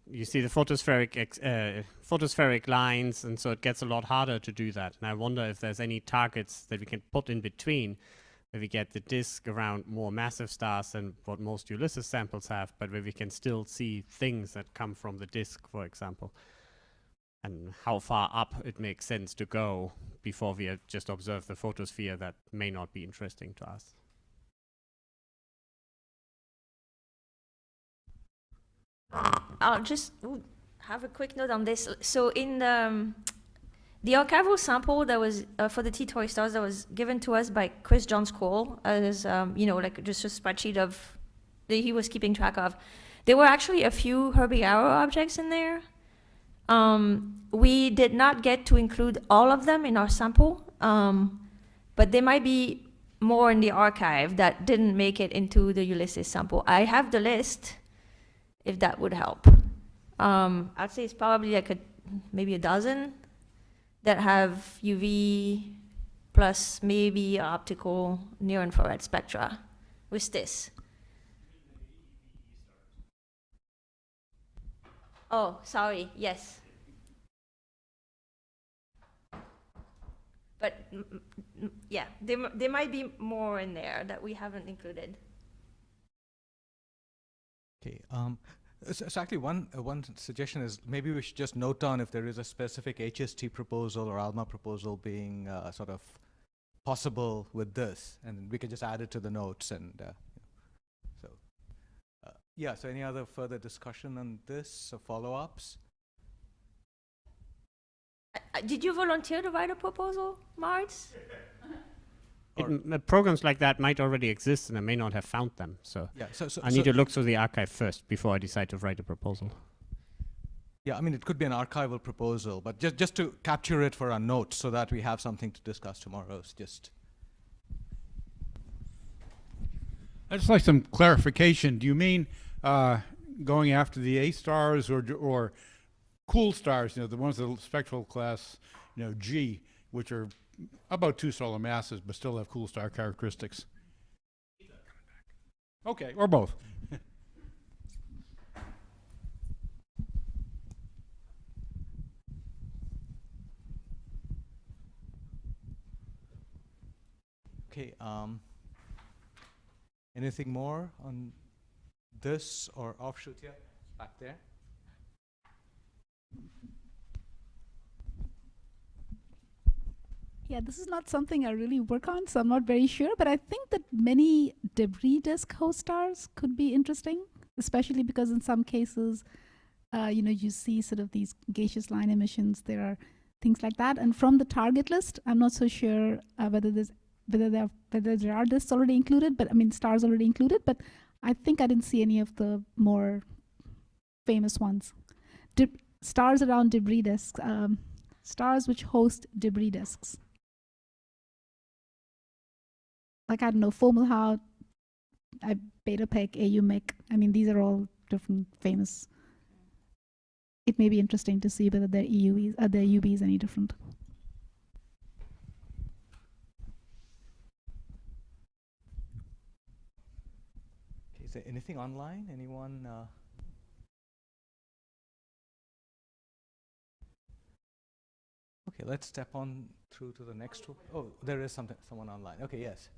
you see the photospheric lines, and so it gets a lot harder to do that. And I wonder if there's any targets that we can put in between, where we get the disk around more massive stars than what most Ulysses samples have, but where we can still see things that come from the disk, for example, and how far up it makes sense to go before we just observe the photosphere. That may not be interesting to us. I'll just have a quick note on this. So in the archival sample that was for the T-Toy stars that was given to us by Chris John School as like just a spreadsheet of that he was keeping track of, there were actually a few Herbig Arrow objects in there. We did not get to include all of them in our sample, but there might be more in the archive that didn't make it into the Ulysses sample. I have the list, if that would help. I'd say it's probably like maybe a dozen that have UV plus maybe optical near-infrared spectra with this. Oh, sorry, yes. But yeah, there might be more in there that we haven't included. Okay. So actually, one suggestion is maybe we should just note down if there is a specific HST proposal or ALMA proposal being sort of possible with this, and we can just add it to the notes. And so, yeah. So, any other further discussion on this or follow-ups? Did you volunteer to write a proposal, Marts? Programs like that might already exist, and I may not have found them. So, Yeah, so I need to look through the archive first before I decide to write a proposal. Yeah, I mean, it could be an archival proposal, but just to capture it for our notes so that we have something to discuss tomorrow. Just I'd just like some clarification. Do you mean going after the A stars or cool stars? The ones of the spectral class, G, which are about 2 solar masses, but still have cool star characteristics. Okay, or both. okay. Anything more on this or offshoot? Yeah, back there. Yeah, this is not something I really work on, so I'm not very sure. But I think that many debris disk host stars could be interesting, especially because in some cases, you see sort of these gaseous line emissions. There are things like that. And from the target list, I'm not so sure whether there are disks already included. But I mean, stars already included. But I think I didn't see any of the more famous ones. Stars around debris disks, stars which host debris disks. Like, I don't know, Fomalhaut, Beta Pec, AUMIC. I mean, these are all different famous. It may be interesting to see whether their their UV is any different. Okay, is there anything online? Anyone? Okay, let's step on through to the next one. Oh, there is someone online. Okay, yes.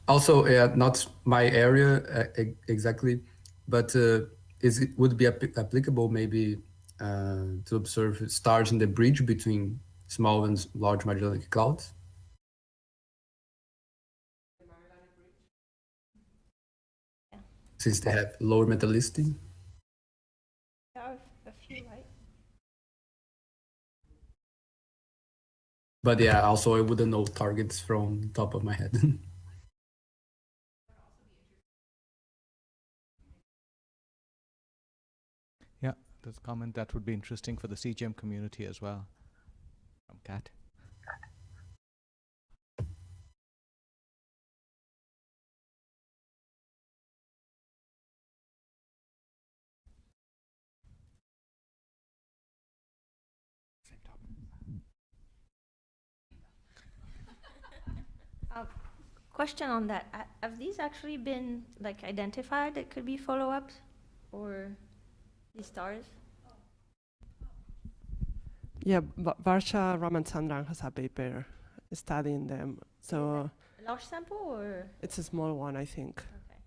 Also, not my area exactly, but would be applicable maybe to observe stars in the bridge between small and large Magellanic Clouds? Since they have lower metallicity? There are a few, right? But yeah, also I wouldn't know targets from the top of my head. Yeah, there's a comment that would be interesting for the CGM community as well. From Kat. Question on that. Have these actually been like identified that could be follow-ups? for these stars? Yeah, Varsha Ramachandran has a paper studying them. So A large sample or? it's a small one, I think. Okay.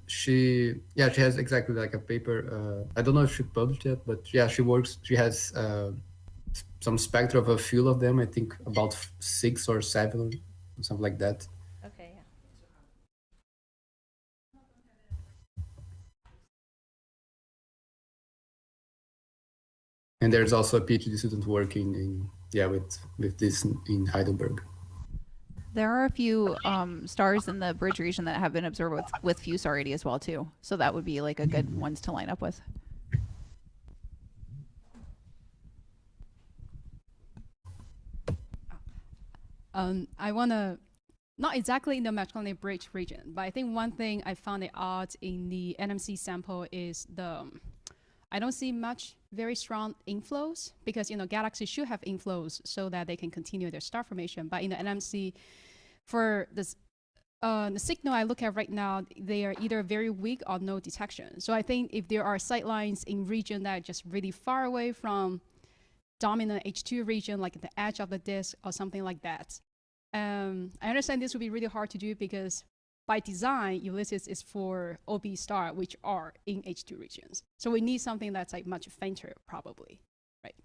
She has exactly like a paper. I don't know if she published it, but yeah, she has some spectra of a few of them. I think about 6 or 7, something like that. Okay, yeah. And there's also a PhD student working with this in Heidelberg. There are a few stars in the Bridge region that have been observed with fusariety as well too. So that would be like a good ones to line up with. I want to, not exactly in the Magellanic Bridge region, but I think one thing I found it odd in the NMC sample is I don't see much very strong inflows because, galaxies should have inflows so that they can continue their star formation. But in the NMC, for this, the signal I look at right now, they are either very weak or no detection. So I think if there are sightlines in region that are just really far away from dominant H2 region, like the edge of the disk or something like that, I understand this would be really hard to do because by design, Ulysses is for OB star, which are in H2 regions. So we need something that's like much fainter, probably, right?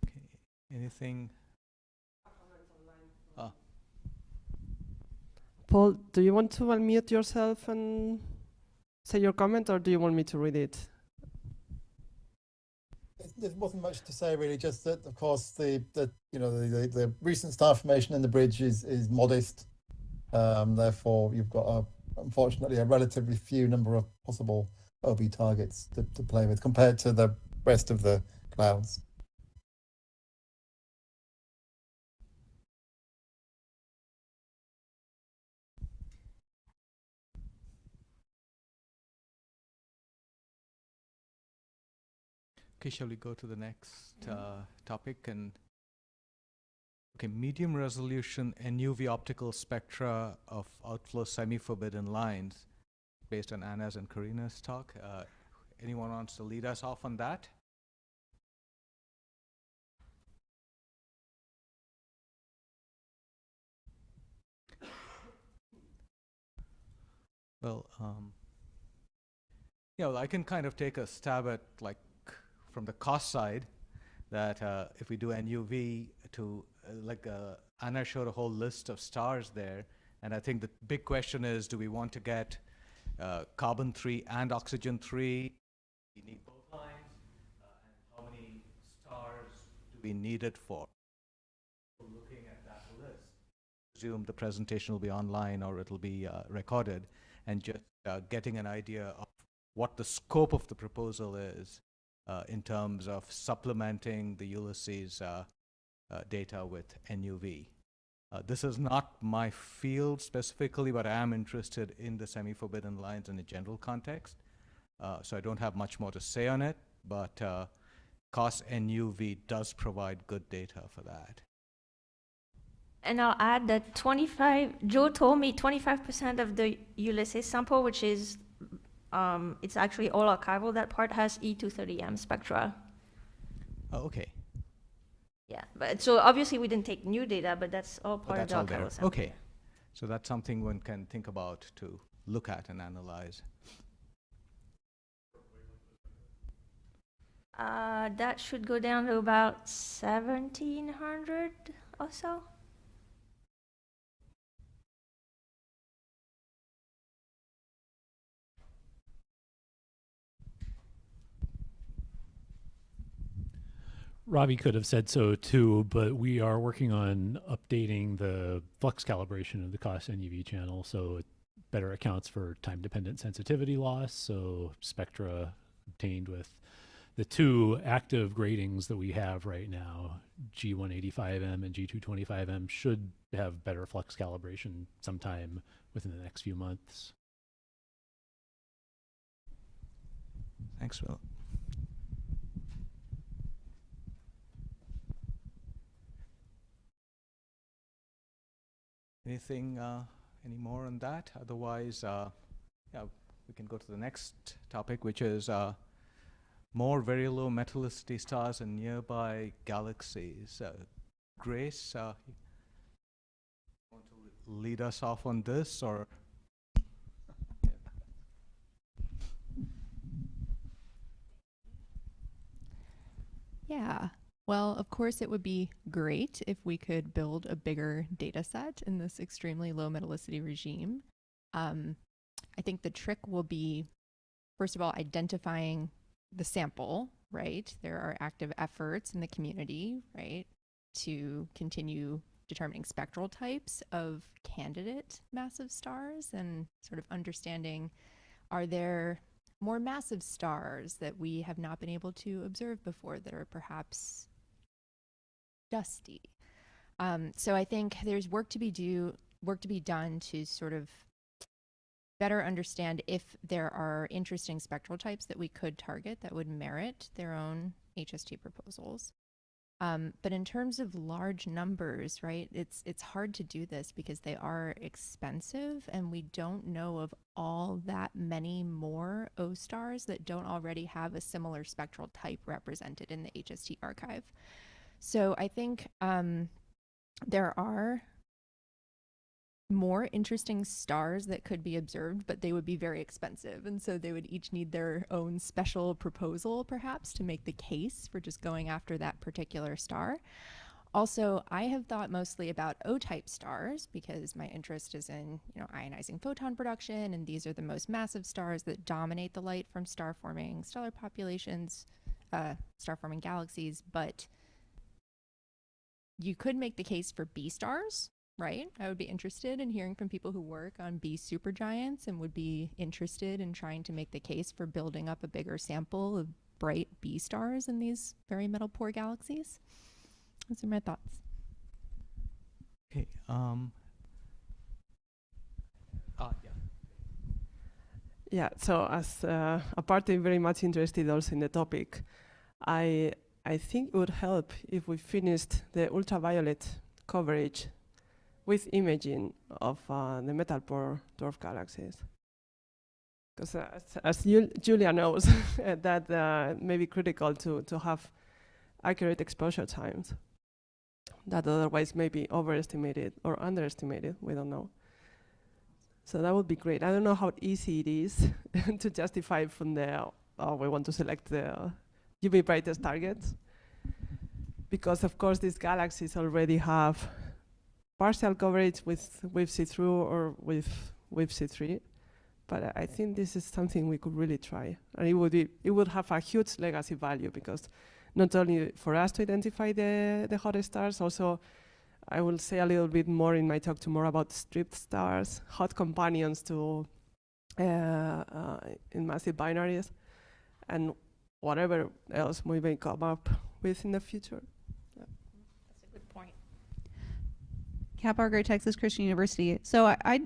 Okay. Anything? Paul, do you want to unmute yourself and say your comment, or do you want me to read it? There wasn't much to say really, just that of course the recent star formation in the bridge is modest. Therefore you've got unfortunately a relatively few number of possible OB targets to play with compared to the rest of the clouds. Okay, shall we go to the next topic? Okay, medium resolution NUV optical spectra of outflow semi-forbidden lines, based on Anna's and Karina's talk. Anyone wants to lead us off on that? Well, I can kind of take a stab at from the cost side, that if we do NUV to Anna showed a whole list of stars there, and I think the big question is, do we want to get carbon-3 and oxygen-3? We need both lines, and how many stars do we need it for? Looking at that list, assume the presentation will be online or it'll be recorded, and just getting an idea of what the scope of the proposal is in terms of supplementing the Ulysses data with NUV. This is not my field specifically, but I am interested in the semi-forbidden lines in a general context. So I don't have much more to say on it, but COS NUV does provide good data for that. And I'll add that Joe told me 25% of the Ulysses sample, which is, it's actually all archival, that part has E230M spectra. Oh, okay. Yeah, but so obviously we didn't take new data, but that's all part of the all there. archival sample. Okay, so that's something one can think about to look at and analyze. That should go down to about 1,700 or so. Ravi could have said so too, but we are working on updating the flux calibration of the COS NUV channel so it better accounts for time-dependent sensitivity loss. So spectra obtained with the two active gratings that we have right now, G185M and G225M, should have better flux calibration sometime within the next few months. Thanks, Will. Anything, any more on that? Otherwise, yeah, we can go to the next topic, which is more very low metallicity stars in nearby galaxies. Grace, you want to lead us off on this, or? Yeah. Well, of course, it would be great if we could build a bigger data set in this extremely low metallicity regime. I think the trick will be, first of all, identifying the sample, right? There are active efforts in the community, right, to continue determining spectral types of candidate massive stars and sort of understanding, are there more massive stars that we have not been able to observe before that are perhaps dusty? So I think there's work to be done to sort of better understand if there are interesting spectral types that we could target that would merit their own HST proposals. But in terms of large numbers, right, it's hard to do this because they are expensive, and we don't know of all that many more O stars that don't already have a similar spectral type represented in the HST archive. So I think there are more interesting stars that could be observed, but they would be very expensive. And so they would each need their own special proposal, perhaps, to make the case for just going after that particular star. Also, I have thought mostly about O-type stars because my interest is in, ionizing photon production, and these are the most massive stars that dominate the light from star-forming stellar populations, star-forming galaxies. But you could make the case for B stars, right? I would be interested in hearing from people who work on B supergiants and would be interested in trying to make the case for building up a bigger sample of bright B stars in these very metal poor galaxies. Those are my thoughts. Okay. Yeah, so as a party very much interested also in the topic, I think it would help if we finished the ultraviolet coverage with imaging of the metal poor dwarf galaxies. Because as Julia knows, that may be critical to have accurate exposure times that otherwise may be overestimated or underestimated, we don't know. So that would be great. I don't know how easy it is to justify from there, we want to select the UV brightest targets. Because of course these galaxies already have partial coverage with wave see-through or with wave see-3, but I think this is something we could really try, and it would have a huge legacy value, because not only for us to identify the hottest stars, also I will say a little bit more in my talk tomorrow about stripped stars, hot companions to in massive binaries, and whatever else we may come up with in the future. That's a good point. Kat Barker, Texas Christian University. So I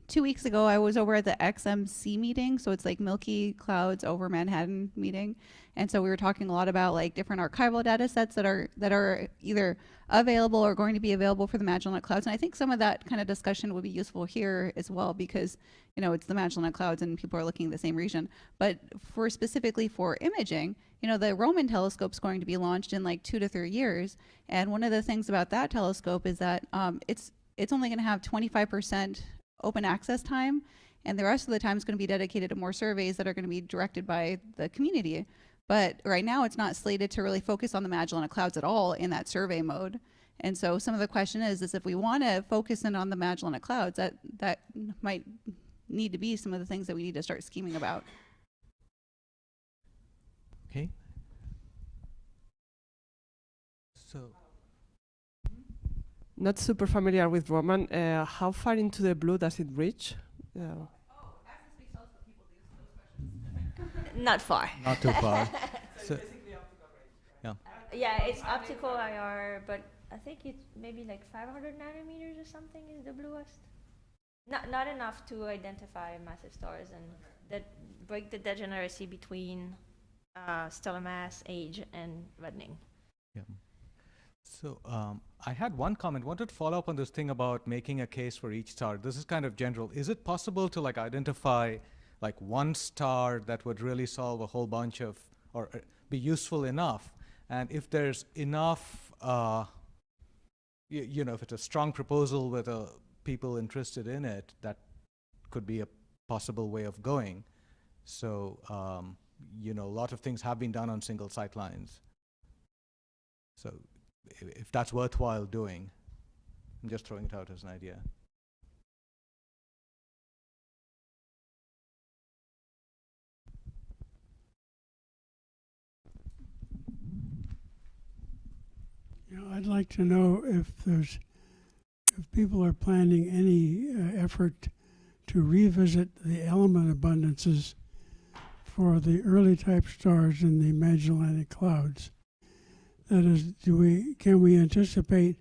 2 weeks ago, I was over at the XMC meeting. So it's like Milky Clouds over Manhattan meeting. And so we were talking a lot about like different archival data sets that are either available or going to be available for the Magellan Clouds. And I think some of that kind of discussion would be useful here as well, because, it's the Magellan Clouds and people are looking at the same region. But specifically for imaging, the Roman telescope is going to be launched in like 2 to 3 years. And one of the things about that telescope is that it's only going to have 25% open access time, and the rest of the time is going to be dedicated to more surveys that are going to be directed by the community. But right now it's not slated to really focus on the Magellan Clouds at all in that survey mode. And so some of the question is if we want to focus in on the Magellan Clouds, that might need to be some of the things that we need to start scheming about. Okay. So. Not super familiar with Roman. How far into the blue does it reach? Not far. Not too far. So, yeah. Yeah, it's optical IR, but I think it's maybe like 500 nanometers or something is the bluest. Not enough to identify massive stars and that break the degeneracy between stellar mass, age, and reddening. Yeah. So I had one comment. Wanted to follow up on this thing about making a case for each star. This is kind of general. Is it possible to like identify like one star that would really solve a whole bunch of, or be useful enough? And if there's enough, you know, if it's a strong proposal with people interested in it, that could be a possible way of going. So, you know, a lot of things have been done on single sight lines. So if that's worthwhile doing, I'm just throwing it out as an idea. You know, I'd like to know if people are planning any effort to revisit the element abundances for the early type stars in the Magellanic Clouds. That is, can we anticipate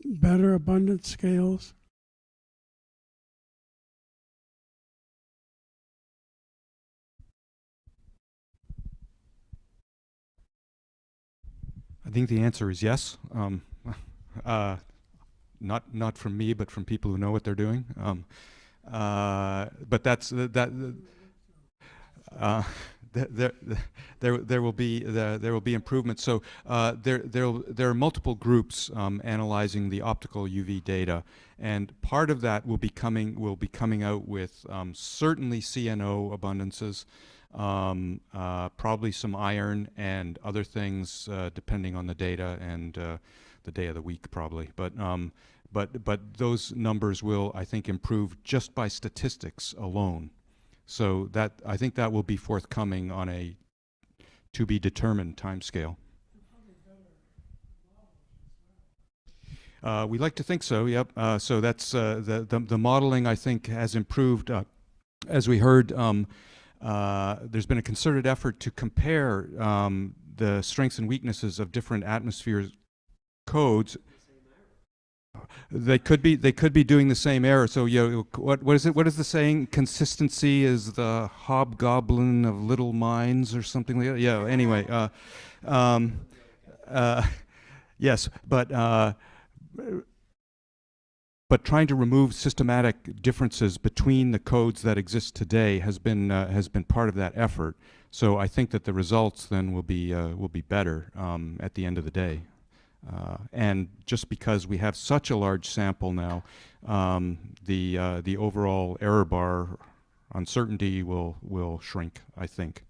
better abundance scales? I think the answer is yes. Not from me, but from people who know what they're doing. But that's there will be improvements. So there are multiple groups analyzing the optical UV data, and part of that will be coming out with certainly CNO abundances, probably some iron and other things depending on the data and the day of the week probably. But those numbers will, I think, improve just by statistics alone. So that I think that will be forthcoming on a to be determined timescale. We like to think so. Yep. So that's the modeling, I think, has improved. As we heard, there's been a concerted effort to compare the strengths and weaknesses of different atmosphere codes. They could be doing the same error. So what is it? What is the saying? Consistency is the hobgoblin of little minds, or something like that. Yeah. Anyway, yes, but trying to remove systematic differences between the codes that exist today has been part of that effort. So I think that the results then will be better at the end of the day. And just because we have such a large sample now, the overall error bar uncertainty will shrink, I think.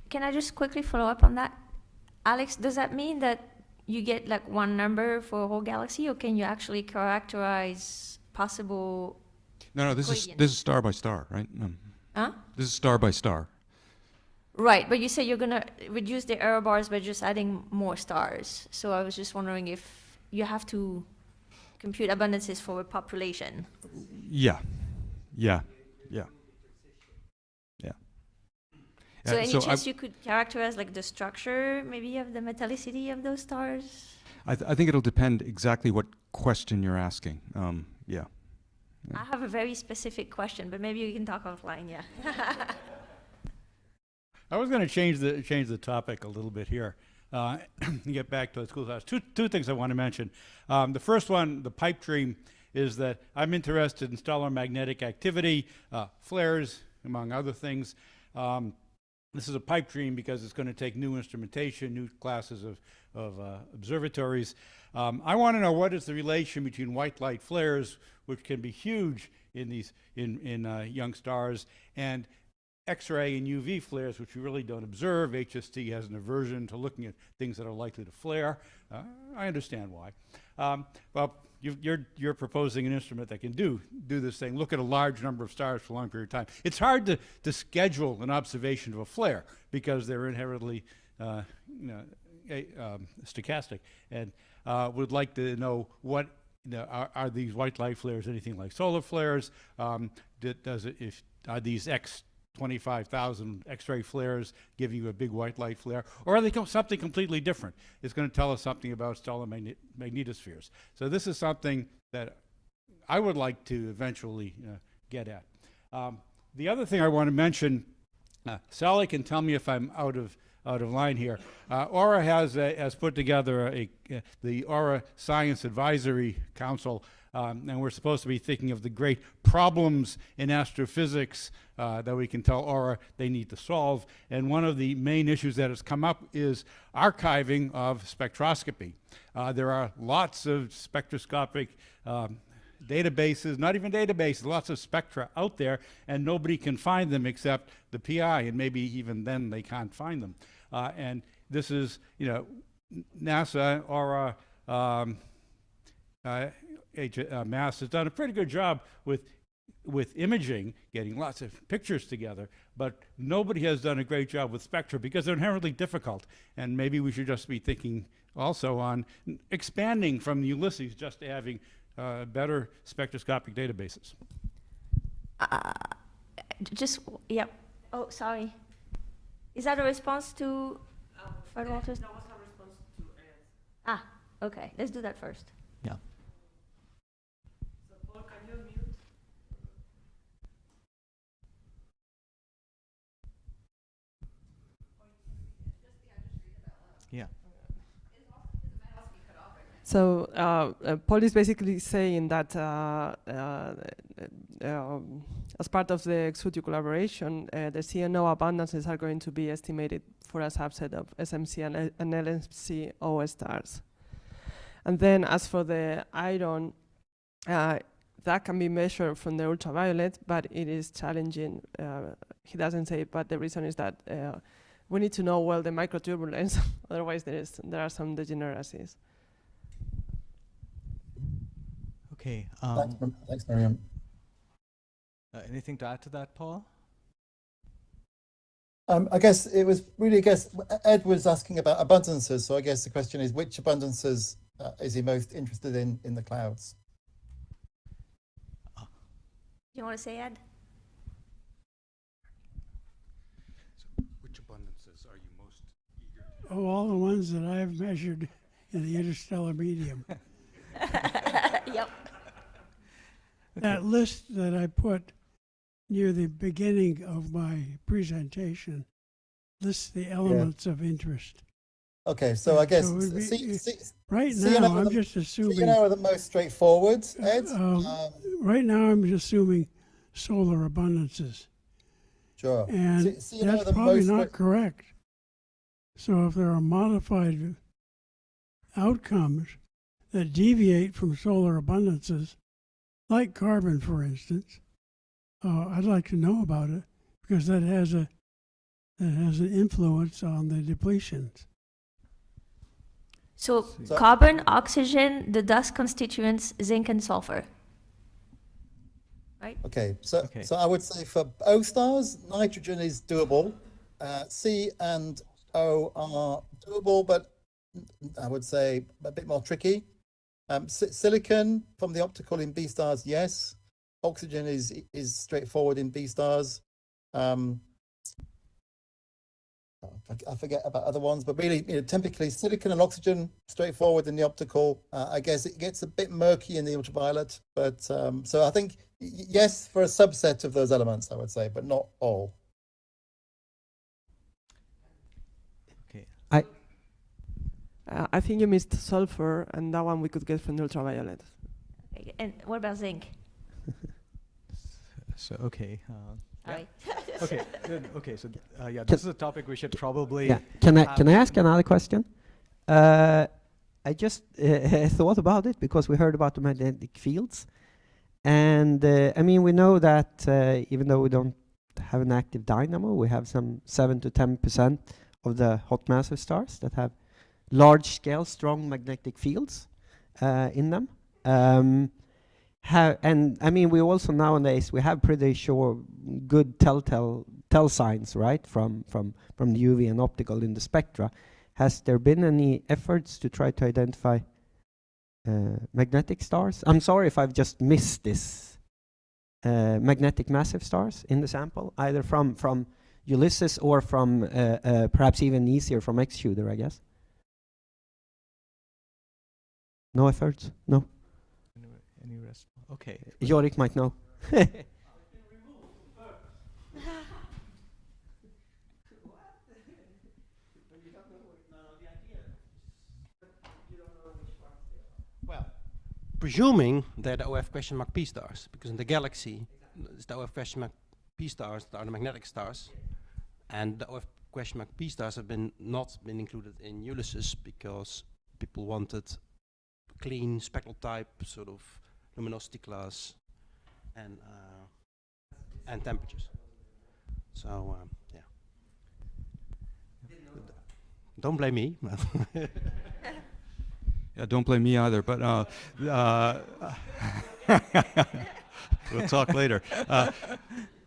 Can I just quickly follow up on that? Alex, does that mean that you get like one number for a whole galaxy, or can you actually characterize possible? No, this is star by star, right? Huh? This is star by star. Right, but you say you're gonna reduce the error bars by just adding more stars. So I was just wondering if you have to compute abundances for a population. Yeah. So any chance you could characterize like the structure, maybe of the metallicity of those stars? I think it'll depend exactly what question you're asking. Yeah. I have a very specific question, but maybe we can talk offline. Yeah. I was going to change the topic a little bit here. Get back to the school class. Two things I want to mention. The first one, the pipe dream, is that I'm interested in stellar magnetic activity, flares, among other things. This is a pipe dream because it's going to take new instrumentation, new classes of observatories. I want to know what is the relation between white light flares, which can be huge in these young stars, and X-ray and UV flares, which we really don't observe. HST has an aversion to looking at things that are likely to flare. I understand why. Well, you're proposing an instrument that can do this thing, look at a large number of stars for a long period of time. It's hard to schedule an observation of a flare because they're inherently stochastic, and would like to know what are these white light flares anything like solar flares? Are these 25,000 X-ray flares giving you a big white light flare, or are they something completely different? It's going to tell us something about stellar magnetospheres. So this is something that I would like to eventually get at. The other thing I want to mention, Sally can tell me if I'm out of out of line here. Aura has put together the Aura Science Advisory Council, and we're supposed to be thinking of the great problems in astrophysics that we can tell Aura they need to solve. And one of the main issues that has come up is archiving of spectroscopy. There are lots of spectroscopic databases, not even databases, lots of spectra out there, and nobody can find them except the PI, and maybe even then they can't find them. And this is, NASA, Aura, MASS has done a pretty good job with imaging, getting lots of pictures together, but nobody has done a great job with spectra because they're inherently difficult. And maybe we should just be thinking also on expanding from Ulysses just to having better spectroscopic databases. Yep. Oh, sorry. Is that a response to Fred Walters? That was a response to Ed. Ah, okay. Let's do that first. Yeah. So Paul, can you mute? Yeah. So Paul is basically saying that as part of the XUTU collaboration, the CNO abundances are going to be estimated for a subset of SMC and LMC O stars. And then as for the iron, that can be measured from the ultraviolet, but it is challenging. He doesn't say, but the reason is that we need to know well the microturbulence, otherwise there are some degeneracies. Okay. Thanks, Miriam. Anything to add to that, Paul? I guess it was really, Ed was asking about abundances, so I guess the question is which abundances is he most interested in the clouds? Do you want to say, Ed? So which abundances are you most eager to Oh, all the ones that I've measured in the interstellar medium. Yep. That list that I put near the beginning of my presentation lists the elements of interest. Okay, so I guess So it would be- right CNO now, are I'm the- just assuming. CNO are the most straightforward, Ed. Right now, I'm assuming solar abundances. Sure. And CNO are that's the probably most not correct. So if there are modified outcomes that deviate from solar abundances, like carbon, for instance, I'd like to know about it because that has an influence on the depletions. So carbon, oxygen, the dust constituents, zinc and sulfur. Right? Okay, so I would say for O stars, nitrogen is doable. C and O are doable, but I would say a bit more tricky. Silicon from the optical in B stars, yes. Oxygen is straightforward in B stars. I forget about other ones, but really, typically silicon and oxygen straightforward in the optical. I guess it gets a bit murky in the ultraviolet, but so I think yes for a subset of those elements, I would say, but not all. Okay. I think you missed sulfur, and that one we could get from the ultraviolet. Okay. And what about zinc? So okay. All right. Okay. Good. Okay. So yeah, this is a topic we should probably. Yeah. Can I ask another question? I just thought about it because we heard about the magnetic fields, and I mean we know that even though we don't have an active dynamo, we have some 7 to 10% of the hot massive stars that have large-scale, strong magnetic fields in them. And I mean, we also nowadays we have pretty sure good tell signs, right, from the UV and optical in the spectra. Has there been any efforts to try to identify magnetic stars? I'm sorry if I've just missed this. Magnetic massive stars in the sample, either from Ulysses or from perhaps even easier from X-Shooter, I guess. No efforts? No. Any rest? Okay. Jorik might know. presuming they're the OF question mark P stars, because in the galaxy, it's the OF question mark P stars that are the magnetic stars, and the OF question mark P stars have not been included in Ulysses because people wanted clean spectral type, sort of luminosity class, and temperatures. So yeah, don't blame me. Yeah, don't blame me either, but we'll talk later.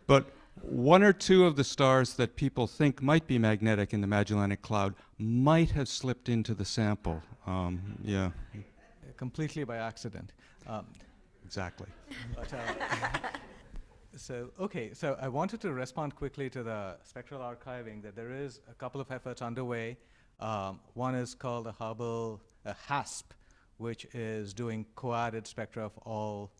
But one or two of the stars that people think might be magnetic in the Magellanic Cloud might have slipped into the sample. Yeah. Completely by accident. Exactly. But, so I wanted to respond quickly to the spectral archiving, that there is a couple of efforts underway. One is called the Hubble HASP, which is doing co-added spectra of all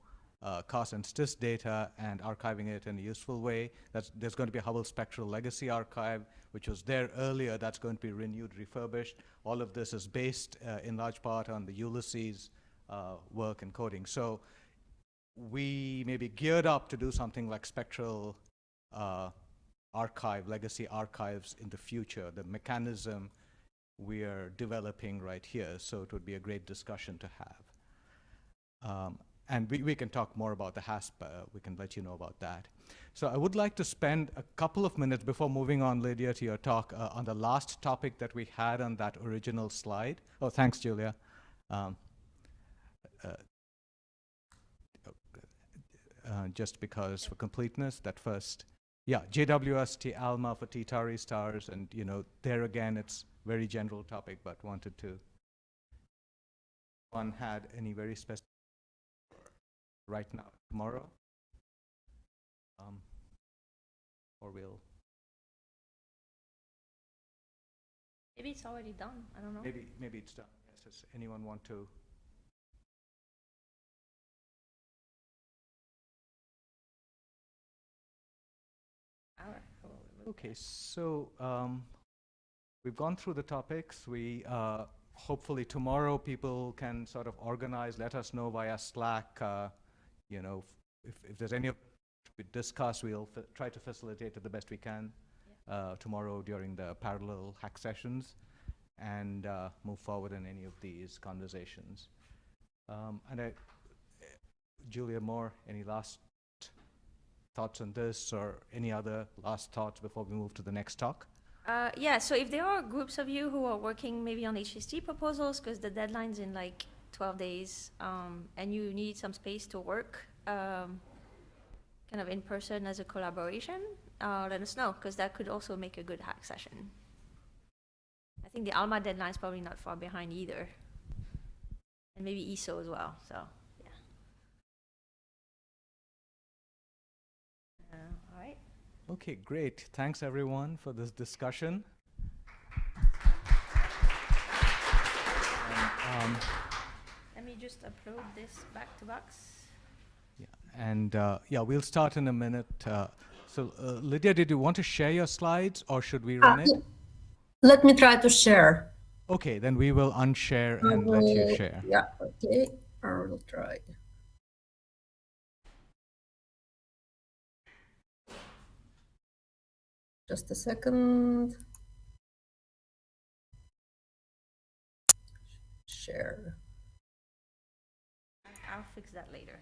COS and STIS data and archiving it in a useful way. There's going to be a Hubble Spectral Legacy Archive, which was there earlier. That's going to be renewed, refurbished. All of this is based in large part on the Ulysses work and coding. So we may be geared up to do something like spectral archive, legacy archives in the future. The mechanism we are developing right here, so it would be a great discussion to have. And we can talk more about the HASP, we can let you know about that. So I would like to spend a couple of minutes before moving on, Lydia, to your talk on the last topic that we had on that original slide. Oh, thanks, Julia. Just because for completeness, that first, yeah, JWST ALMA for T-Tauri stars, and there again, it's very general topic, but wanted to. One had any very specific right now, tomorrow, or we'll. Maybe it's already done. I don't know. Maybe it's done. Yes. Does anyone want to? Okay, so we've gone through the topics. We hopefully tomorrow people can sort of organize, let us know via Slack. If there's any of we discuss, we'll try to facilitate it the best we can tomorrow during the parallel hack sessions, and move forward in any of these conversations. Julia Moore, any last thoughts on this, or any other last thoughts before we move to the next talk? Yeah, so if there are groups of you who are working maybe on HST proposals, because the deadline's in like 12 days, and you need some space to work kind of in person as a collaboration, let us know, because that could also make a good hack session. I think the ALMA deadline is probably not far behind either. And maybe ESO as well, so. All right. Okay, great. Thanks everyone for this discussion. And, let me just upload this back to box. Yeah, and yeah, we'll start in a minute. So Lydia, did you want to share your slides, or should we run it? Let me try to share. Okay, then we will unshare and let you share. Yeah, okay, I will try. Just a second. Share. I'll fix that later.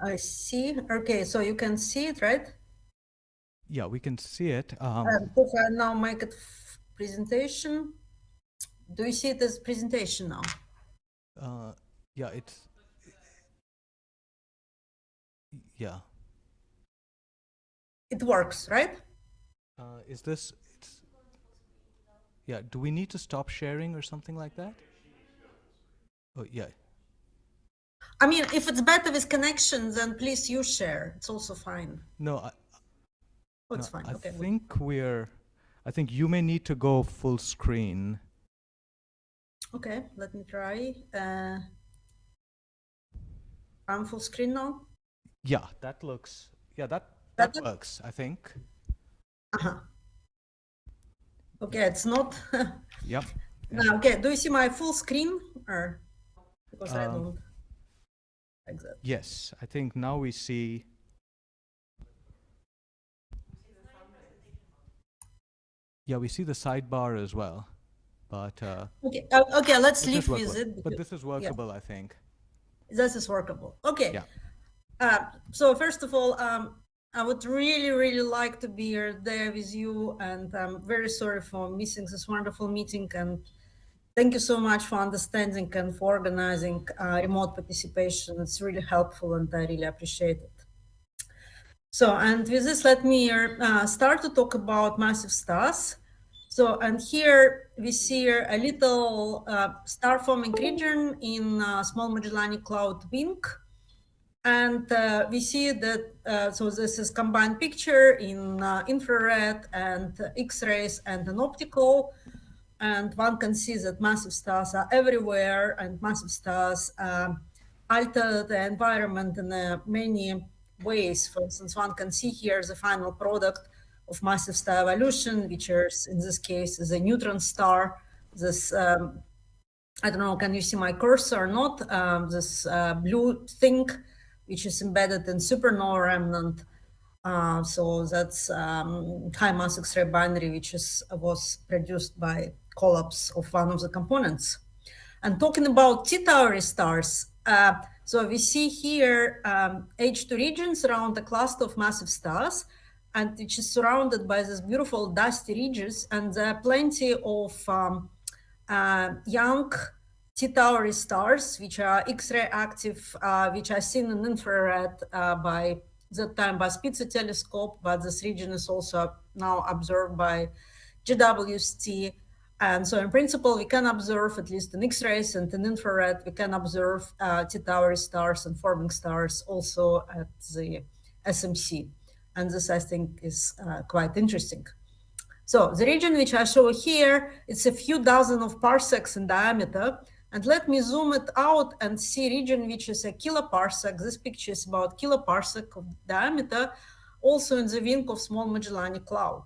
I see. Okay, so you can see it, right? Yeah, we can see it. If I now make it presentation, do you see it as presentation now? Yeah, it's. Yeah. It works, right? Is this? It's, yeah. Do we need to stop sharing or something like that? Oh yeah. I mean, if it's better with connection, then please you share. It's also fine. No, it's fine. I Okay. I think you may need to go full screen. Okay, let me try. I'm full screen now. Yeah, that looks. Yeah, that that works, I think. Uh-huh. Okay, it's not. Yep. Now, okay, do you see my full screen? Or because I Um, don't like that. Yes, I think now we see. Yeah, we see the sidebar as well, but Okay, okay, let's this is live with workable. it. But this is workable, I think. This is workable. Okay. Yeah. So first of all, I would really like to be there with you, and I'm very sorry for missing this wonderful meeting. And thank you so much for understanding and for organizing remote participation. It's really helpful, and I really appreciate it. So, and with this, let me start to talk about massive stars. So, and here we see a little star forming region in Small Magellanic Cloud wing. And we see that, so this is combined picture in infrared and X-rays and an optical. And one can see that massive stars are everywhere, and massive stars alter the environment in many ways. For instance, one can see here the final product of massive star evolution, which is, in this case, is a neutron star. This, I don't know, can you see my cursor or not? This blue thing, which is embedded in supernova remnant. So that's high mass X-ray binary, which was produced by collapse of one of the components. And talking about T-Tauri stars, so we see here H2 regions around a cluster of massive stars, and which is surrounded by these beautiful dusty ridges, and there are plenty of young T-Tauri stars, which are X-ray active, which are seen in infrared by that time by Spitzer telescope, but this region is also now observed by GWST. And so in principle, we can observe, at least in X-rays and in infrared, we can observe T-Tauri stars and forming stars also at the SMC. And this, I think, is quite interesting. So the region which I show here, it's a few dozen of parsecs in diameter. And let me zoom it out and see region which is a kiloparsec. This picture is about kiloparsec of diameter, also in the wing of Small Magellanic Cloud.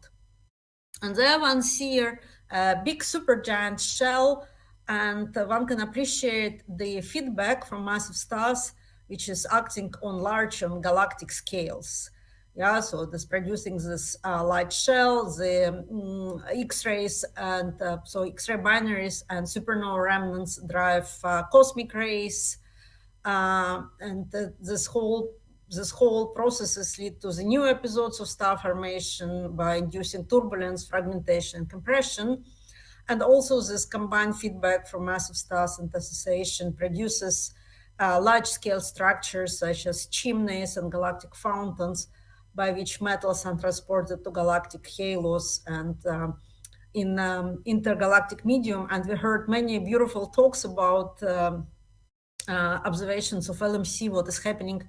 And there one see a big supergiant shell, and one can appreciate the feedback from massive stars, which is acting on large and galactic scales. Yeah, so this producing this light shell, the X-rays, and so X-ray binaries and supernova remnants drive cosmic rays, and this whole processes lead to the new episodes of star formation by inducing turbulence, fragmentation, and compression. And also this combined feedback from massive stars and association produces large-scale structures such as chimneys and galactic fountains, by which metals are transported to galactic halos and in intergalactic medium. And we heard many beautiful talks about observations of LMC, what is happening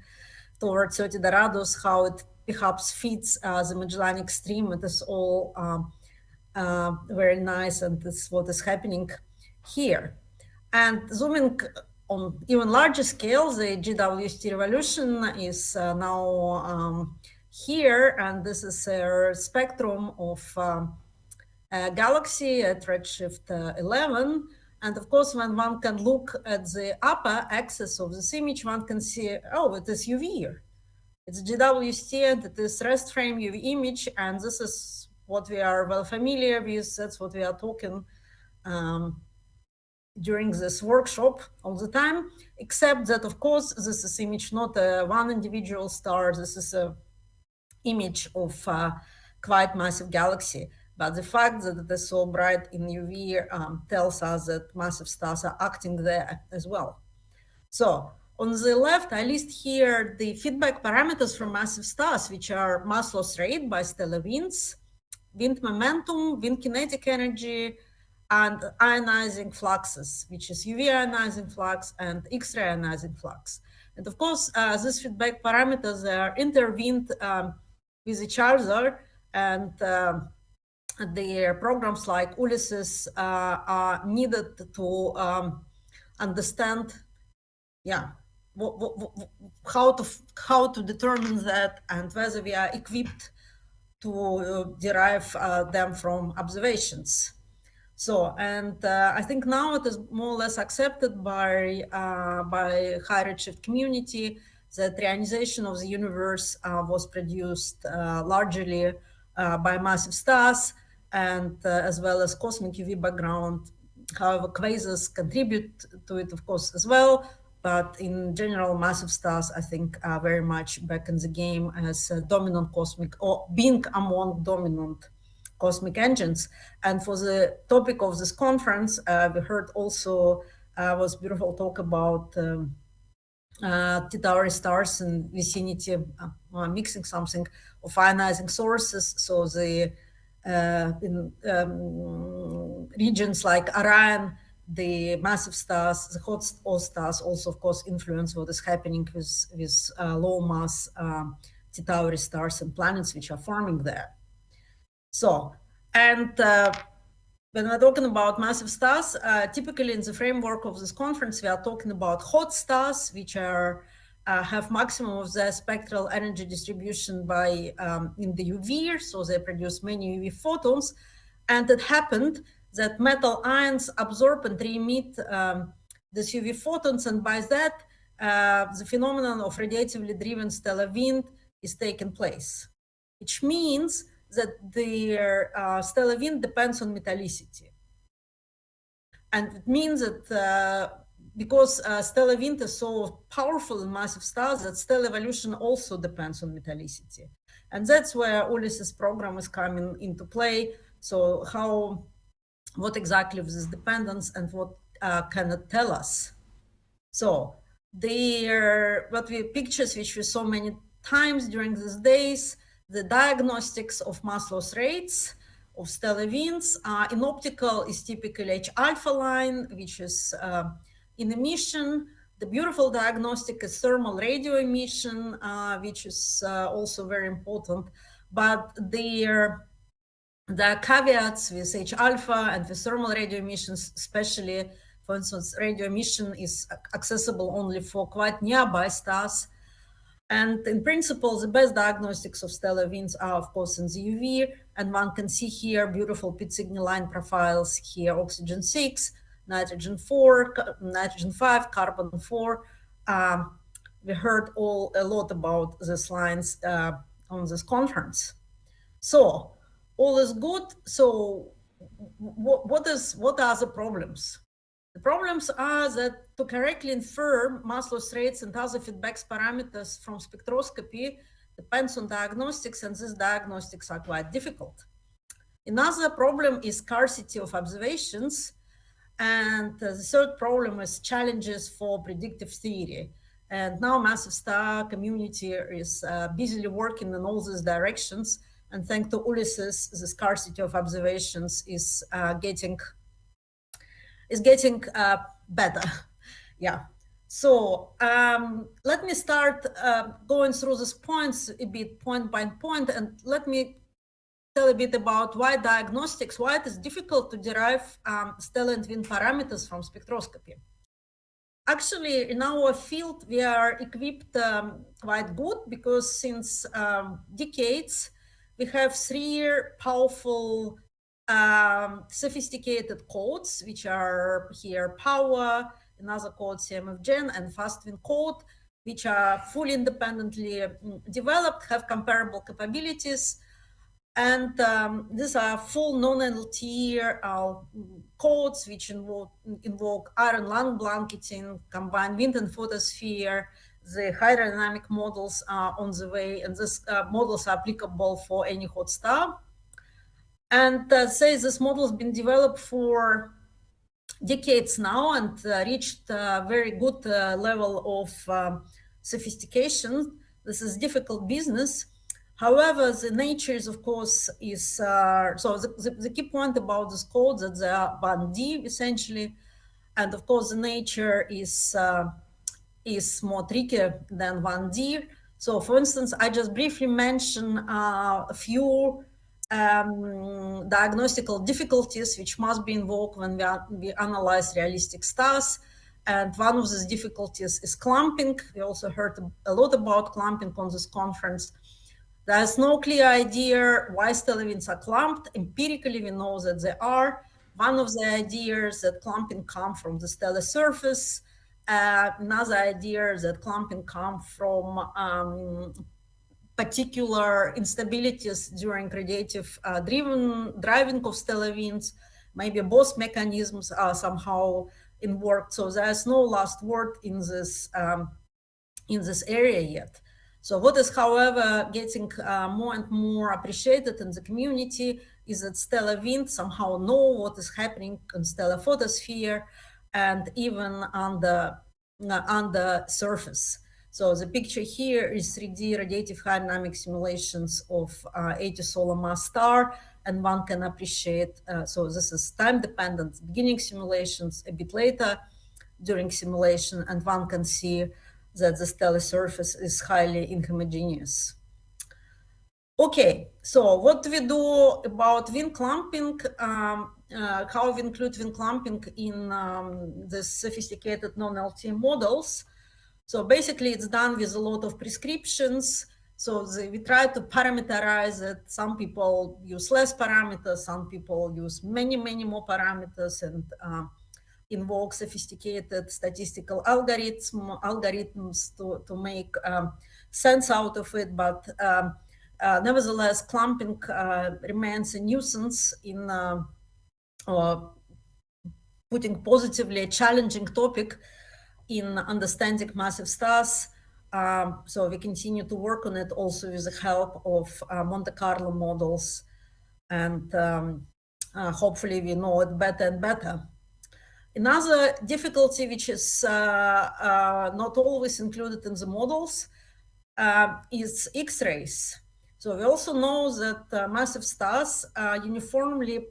towards 30 Dorados, how it perhaps feeds the Magellanic Stream. It is all very nice, and this is what is happening here. And zooming on even larger scale, the GWST revolution is now here, and this is a spectrum of a galaxy at redshift 11. And of course, when one can look at the upper axis of this image, one can see, oh, it is UV here. It's GWST, and it is rest frame UV image, and this is what we are well familiar with. That's what we are talking during this workshop all the time, except that, of course, this is image not one individual star. This is a image of quite massive galaxy. But the fact that it is so bright in UV tells us that massive stars are acting there as well. So on the left, I list here the feedback parameters from massive stars, which are mass loss rate by stellar winds, wind momentum, wind kinetic energy, and ionizing fluxes, which is UV ionizing flux and X-ray ionizing flux. And of course, these feedback parameters are intervened with each other, and the programs like Ulysses are needed to understand, yeah, how to determine that, and whether we are equipped to derive them from observations. So, and I think now it is more or less accepted by high redshift community that the ionization of the universe was produced largely by massive stars, and as well as cosmic UV background. However, quasars contribute to it, of course, as well. But in general, massive stars, I think, are very much back in the game as a dominant cosmic, or being among dominant cosmic engines. And for the topic of this conference, we heard also was beautiful talk about T-Tauri stars in vicinity, mixing something of ionizing sources. So the in regions like Orion, the massive stars, the hot stars also, of course, influence what is happening with low mass T-Tauri stars and planets which are forming there. So, and when we're talking about massive stars, typically in the framework of this conference, we are talking about hot stars, which are have maximum of their spectral energy distribution by in the UV, so they produce many UV photons. And it happened that metal ions absorb and re-emit these UV photons, and by that, the phenomenon of radiatively driven stellar wind is taking place, which means that their stellar wind depends on metallicity. And it means that because stellar wind is so powerful in massive stars, that stellar evolution also depends on metallicity. And that's where Ulysses program is coming into play. So what exactly is this dependence, and what can it tell us? So pictures which we saw many times during these days, the diagnostics of mass loss rates of stellar winds. In optical is typically H-alpha line, which is in emission. The beautiful diagnostic is thermal radio emission, which is also very important. But the caveats with H-alpha and with thermal radio emissions, especially, for instance, radio emission is accessible only for quite nearby stars. And in principle, the best diagnostics of stellar winds are, of course, in the UV. And one can see here beautiful pit signal line profiles here: oxygen 6, nitrogen 4, nitrogen 5, carbon 4. We heard a lot about these lines on this conference. So all is good. So what are the problems? The problems are that to correctly infer mass loss rates and other feedback parameters from spectroscopy depends on diagnostics, and these diagnostics are quite difficult. Another problem is scarcity of observations. And the third problem is challenges for predictive theory. And now massive star community is busily working in all these directions. And thanks to Ulysses, the scarcity of observations is getting better. Yeah. So let me start going through these points a bit point by point, and let me tell a bit about why diagnostics, why it is difficult to derive stellar and wind parameters from spectroscopy. Actually, in our field, we are equipped quite good, because since decades, we have three powerful sophisticated codes, which are here power, another code CMFGen, and fast-wind code, which are fully independently developed, have comparable capabilities. And these are full non-LT codes which invoke iron lung blanketing, combined wind and photosphere. The hydrodynamic models are on the way, and these models are applicable for any hot star. And say this model has been developed for decades now and reached a very good level of sophistication. This is difficult business. However, the nature is, of course, is so the key point about this code that they are 1D essentially, and of course the nature is more tricky than 1D. So, for instance, I just briefly mention a few diagnostical difficulties which must be invoked when we analyze realistic stars. And one of these difficulties is clumping. We also heard a lot about clumping on this conference. There's no clear idea why stellar winds are clumped. Empirically, we know that they are. One of the ideas that clumping comes from the stellar surface. Another idea is that clumping comes from particular instabilities during radiative driving of stellar winds. Maybe both mechanisms are somehow involved. So there's no last word in this area yet. So what is, however, getting more and more appreciated in the community is that stellar winds somehow know what is happening in stellar photosphere and even on the surface. So the picture here is 3D radiative hydrodynamic simulations of 80 solar mass star, and one can appreciate, so this is time-dependent beginning simulations, a bit later during simulation, and one can see that the stellar surface is highly inhomogeneous. Okay, so what do we do about wind clumping? How we include wind clumping in the sophisticated non-LTE models? So basically it's done with a lot of prescriptions. So we try to parameterize it. Some people use less parameters, some people use many more parameters and invoke sophisticated statistical algorithms to make sense out of it. But nevertheless, clumping remains a nuisance in putting positively a challenging topic in understanding massive stars. So we continue to work on it also with the help of Monte Carlo models, and hopefully we know it better and better. Another difficulty, which is not always included in the models, is X-rays. So we also know that massive stars are uniformly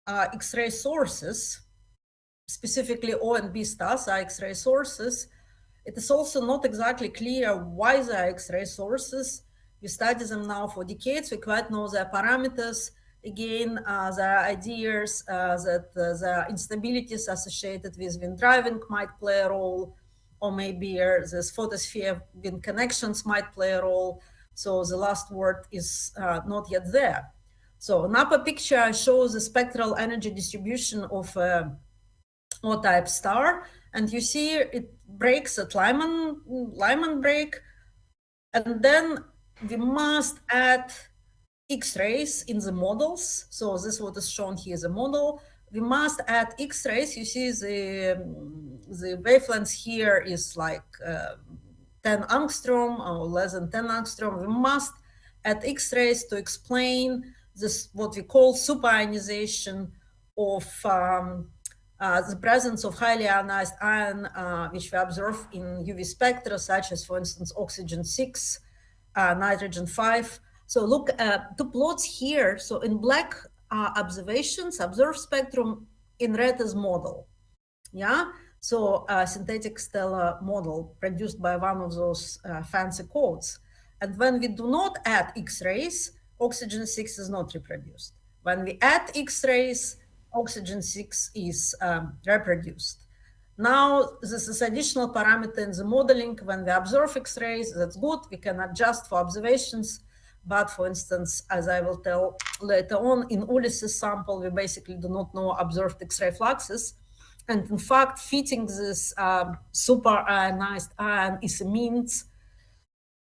X-ray sources. Specifically, O and B stars are X-ray sources. It is also not exactly clear why they are X-ray sources. We study them now for decades. We quite know their parameters. Again, there are ideas that the instabilities associated with wind driving might play a role, or maybe this photosphere wind connections might play a role. So the last word is not yet there. So an upper picture shows the spectral energy distribution of O-type star, and you see it breaks at Lyman break, and then we must add X-rays in the models. So this is what is shown here as a model. We must add X-rays. You see the wavelengths here is like 10 angstrom or less than 10 angstrom. We must add X-rays to explain this, what we call superionization of the presence of highly ionized ion, which we observe in UV spectra, such as, for instance, oxygen 6, nitrogen 5. So look at the plots here. So in black observations, observed spectrum, in red is model. Yeah. So synthetic stellar model produced by one of those fancy codes. And when we do not add X-rays, oxygen 6 is not reproduced. When we add X-rays, oxygen 6 is reproduced. Now, this is additional parameter in the modeling. When we observe X-rays, that's good. We can adjust for observations. But for instance, as I will tell later on, in Ulysses sample, we basically do not know observed X-ray fluxes. And in fact, fitting this super ionized ion is a means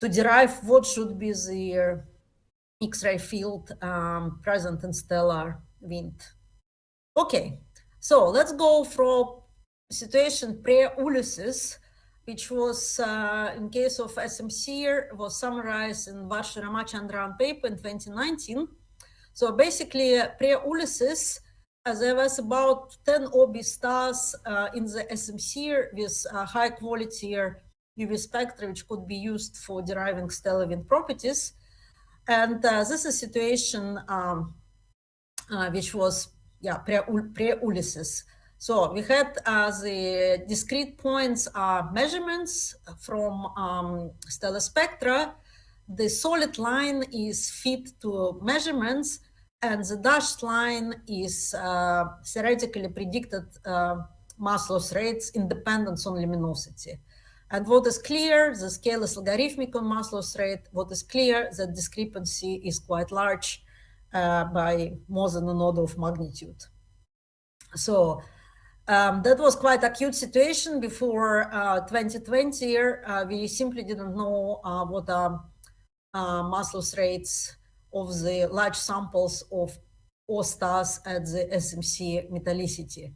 to derive what should be the X-ray field present in stellar wind. Okay, so let's go from situation pre-Ulysses, which was, in case of SMC, was summarized in Varsha Ramachandran paper in 2019. So basically, pre-Ulysses, there was about 10 OB stars in the SMC with high quality UV spectra, which could be used for deriving stellar wind properties. And this is a situation which was pre-Ulysses. So we had the discrete points measurements from stellar spectra. The solid line is fit to measurements, and the dashed line is theoretically predicted mass loss rates independence on luminosity. And what is clear, the scale is logarithmic on mass loss rate. What is clear, that discrepancy is quite large by more than an order of magnitude. So that was quite acute situation before 2020. We simply didn't know what are mass loss rates of the large samples of O stars at the SMC metallicity.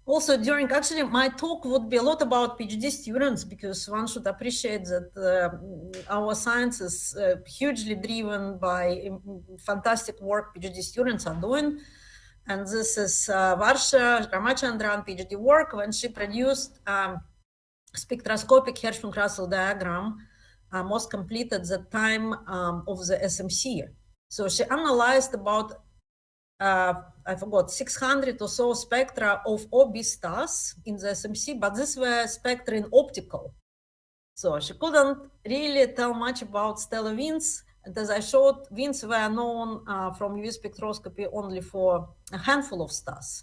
Also, actually, my talk would be a lot about PhD students, because one should appreciate that our science is hugely driven by fantastic work PhD students are doing. And this is Varsha Ramachandran PhD work when she produced spectroscopic Hertzsprung-Russell diagram, most complete at the time of the SMC. So she analyzed about I forgot, 600 or so spectra of OB stars in the SMC, but these were spectra in optical. So she couldn't really tell much about stellar winds. And as I showed, winds were known from UV spectroscopy only for a handful of stars.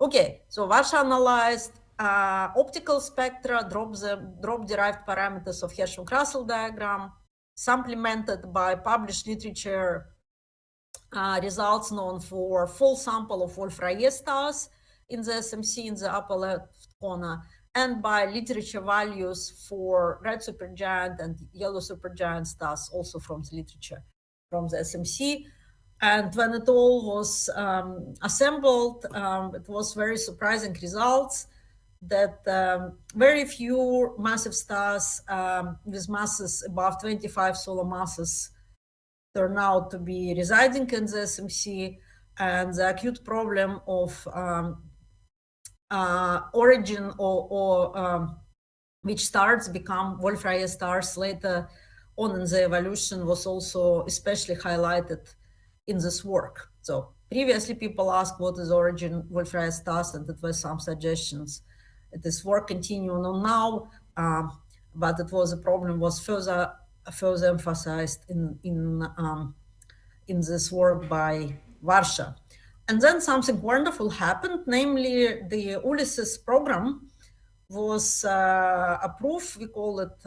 Okay, so Varsha analyzed optical spectra, drop-derived parameters of Hertzsprung-Russell diagram, supplemented by published literature results known for full sample of Wolf-Rayet stars in the SMC in the upper left corner, and by literature values for red supergiant and yellow supergiant stars, also from the literature from the SMC. And when it all was assembled, it was very surprising results that very few massive stars with masses above 25 solar masses turn out to be residing in the SMC, and the acute problem of origin or which stars become Wolf-Rayet stars later on in the evolution was also especially highlighted in this work. So previously people asked what is origin Wolf-Rayet stars, and it was some suggestions. This work continuing on now, but it was a problem was further emphasized in this work by Varsha. And then something wonderful happened, namely the Ulysses program was approved. We call it,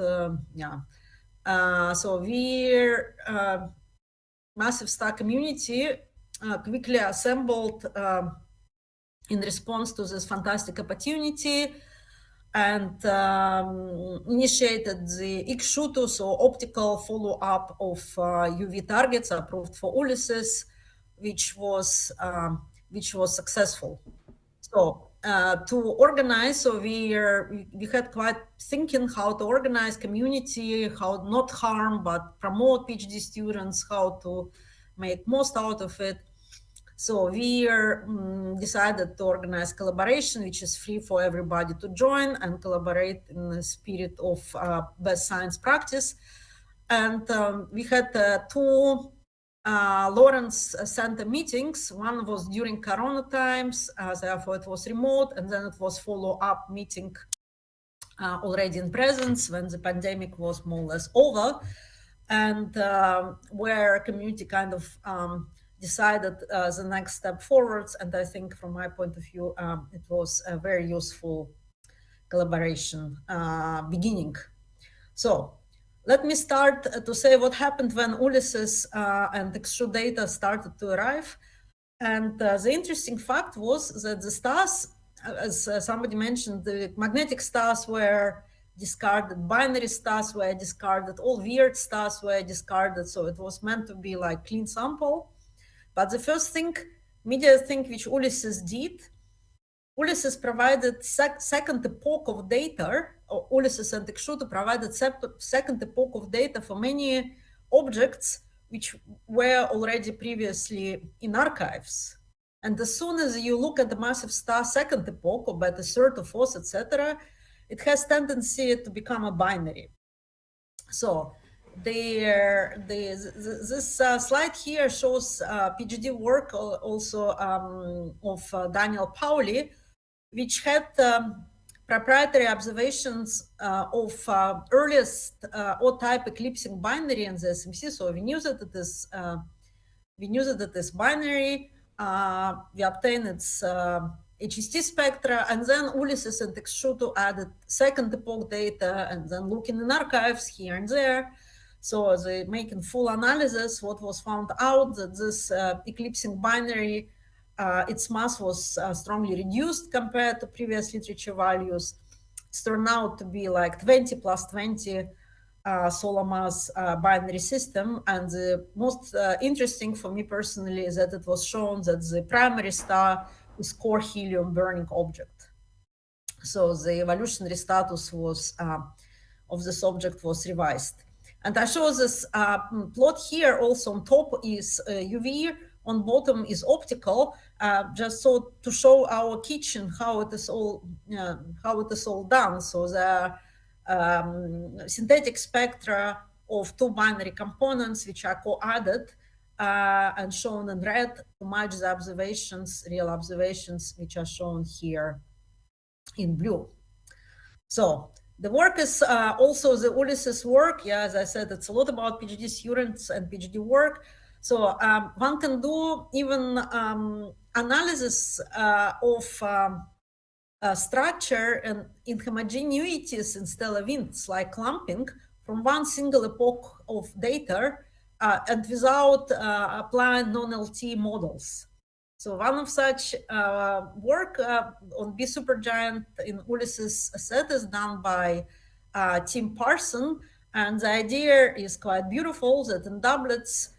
so we're massive star community quickly assembled in response to this fantastic opportunity, and initiated the X-Shooter, so optical follow-up of UV targets approved for Ulysses, which was successful. So to organize, so we had quite thinking how to organize community, how not harm but promote PhD students, how to make most out of it. So we decided to organize collaboration, which is free for everybody to join and collaborate in the spirit of best science practice. And we had two Lawrence Center meetings. One was during Corona times, therefore it was remote, and then it was follow-up meeting already in presence when the pandemic was more or less over, and where community kind of decided the next step forwards. And I think from my point of view, it was a very useful collaboration beginning. So let me start to say what happened when Ulysses and X-Shoot data started to arrive. And the interesting fact was that the stars, as somebody mentioned, the magnetic stars were discarded, binary stars were discarded, all weird stars were discarded. So it was meant to be like clean sample. But the first thing, immediate thing which Ulysses did, Ulysses provided second epoch of data, or Ulysses and X-Shooter provided second epoch of data for many objects which were already previously in archives. And as soon as you look at the massive star second epoch, or by the third or fourth, etc., it has tendency to become a binary. So this slide here shows PhD work also of Daniel Pauli, which had proprietary observations of earliest O-type eclipsing binary in the SMC. So we knew that it is binary. We obtained its HST spectra, and then Ulysses and Xshutu added second epoch data, and then looking in archives here and there. So they making full analysis. What was found out that this eclipsing binary, its mass was strongly reduced compared to previous literature values. It's turned out to be like 20 plus 20 solar mass binary system. And the most interesting for me personally is that it was shown that the primary star is core helium burning object. So the evolutionary status was of this object was revised. And I show this plot here. Also on top is UV, on bottom is optical, just so to show our kitchen how it is all done. So the synthetic spectra of two binary components which are co-added and shown in red to match the observations, real observations, which are shown here in blue. So the work is also the Ulysses work. Yeah, as I said, it's a lot about PhD students and PhD work. So one can do even analysis of structure and inhomogeneities in stellar winds, like clumping, from one single epoch of data and without applying non-LT models. So one of such work on B supergiant in Ulysses set is done by Tim Parson, and the idea is quite beautiful. That in doublets,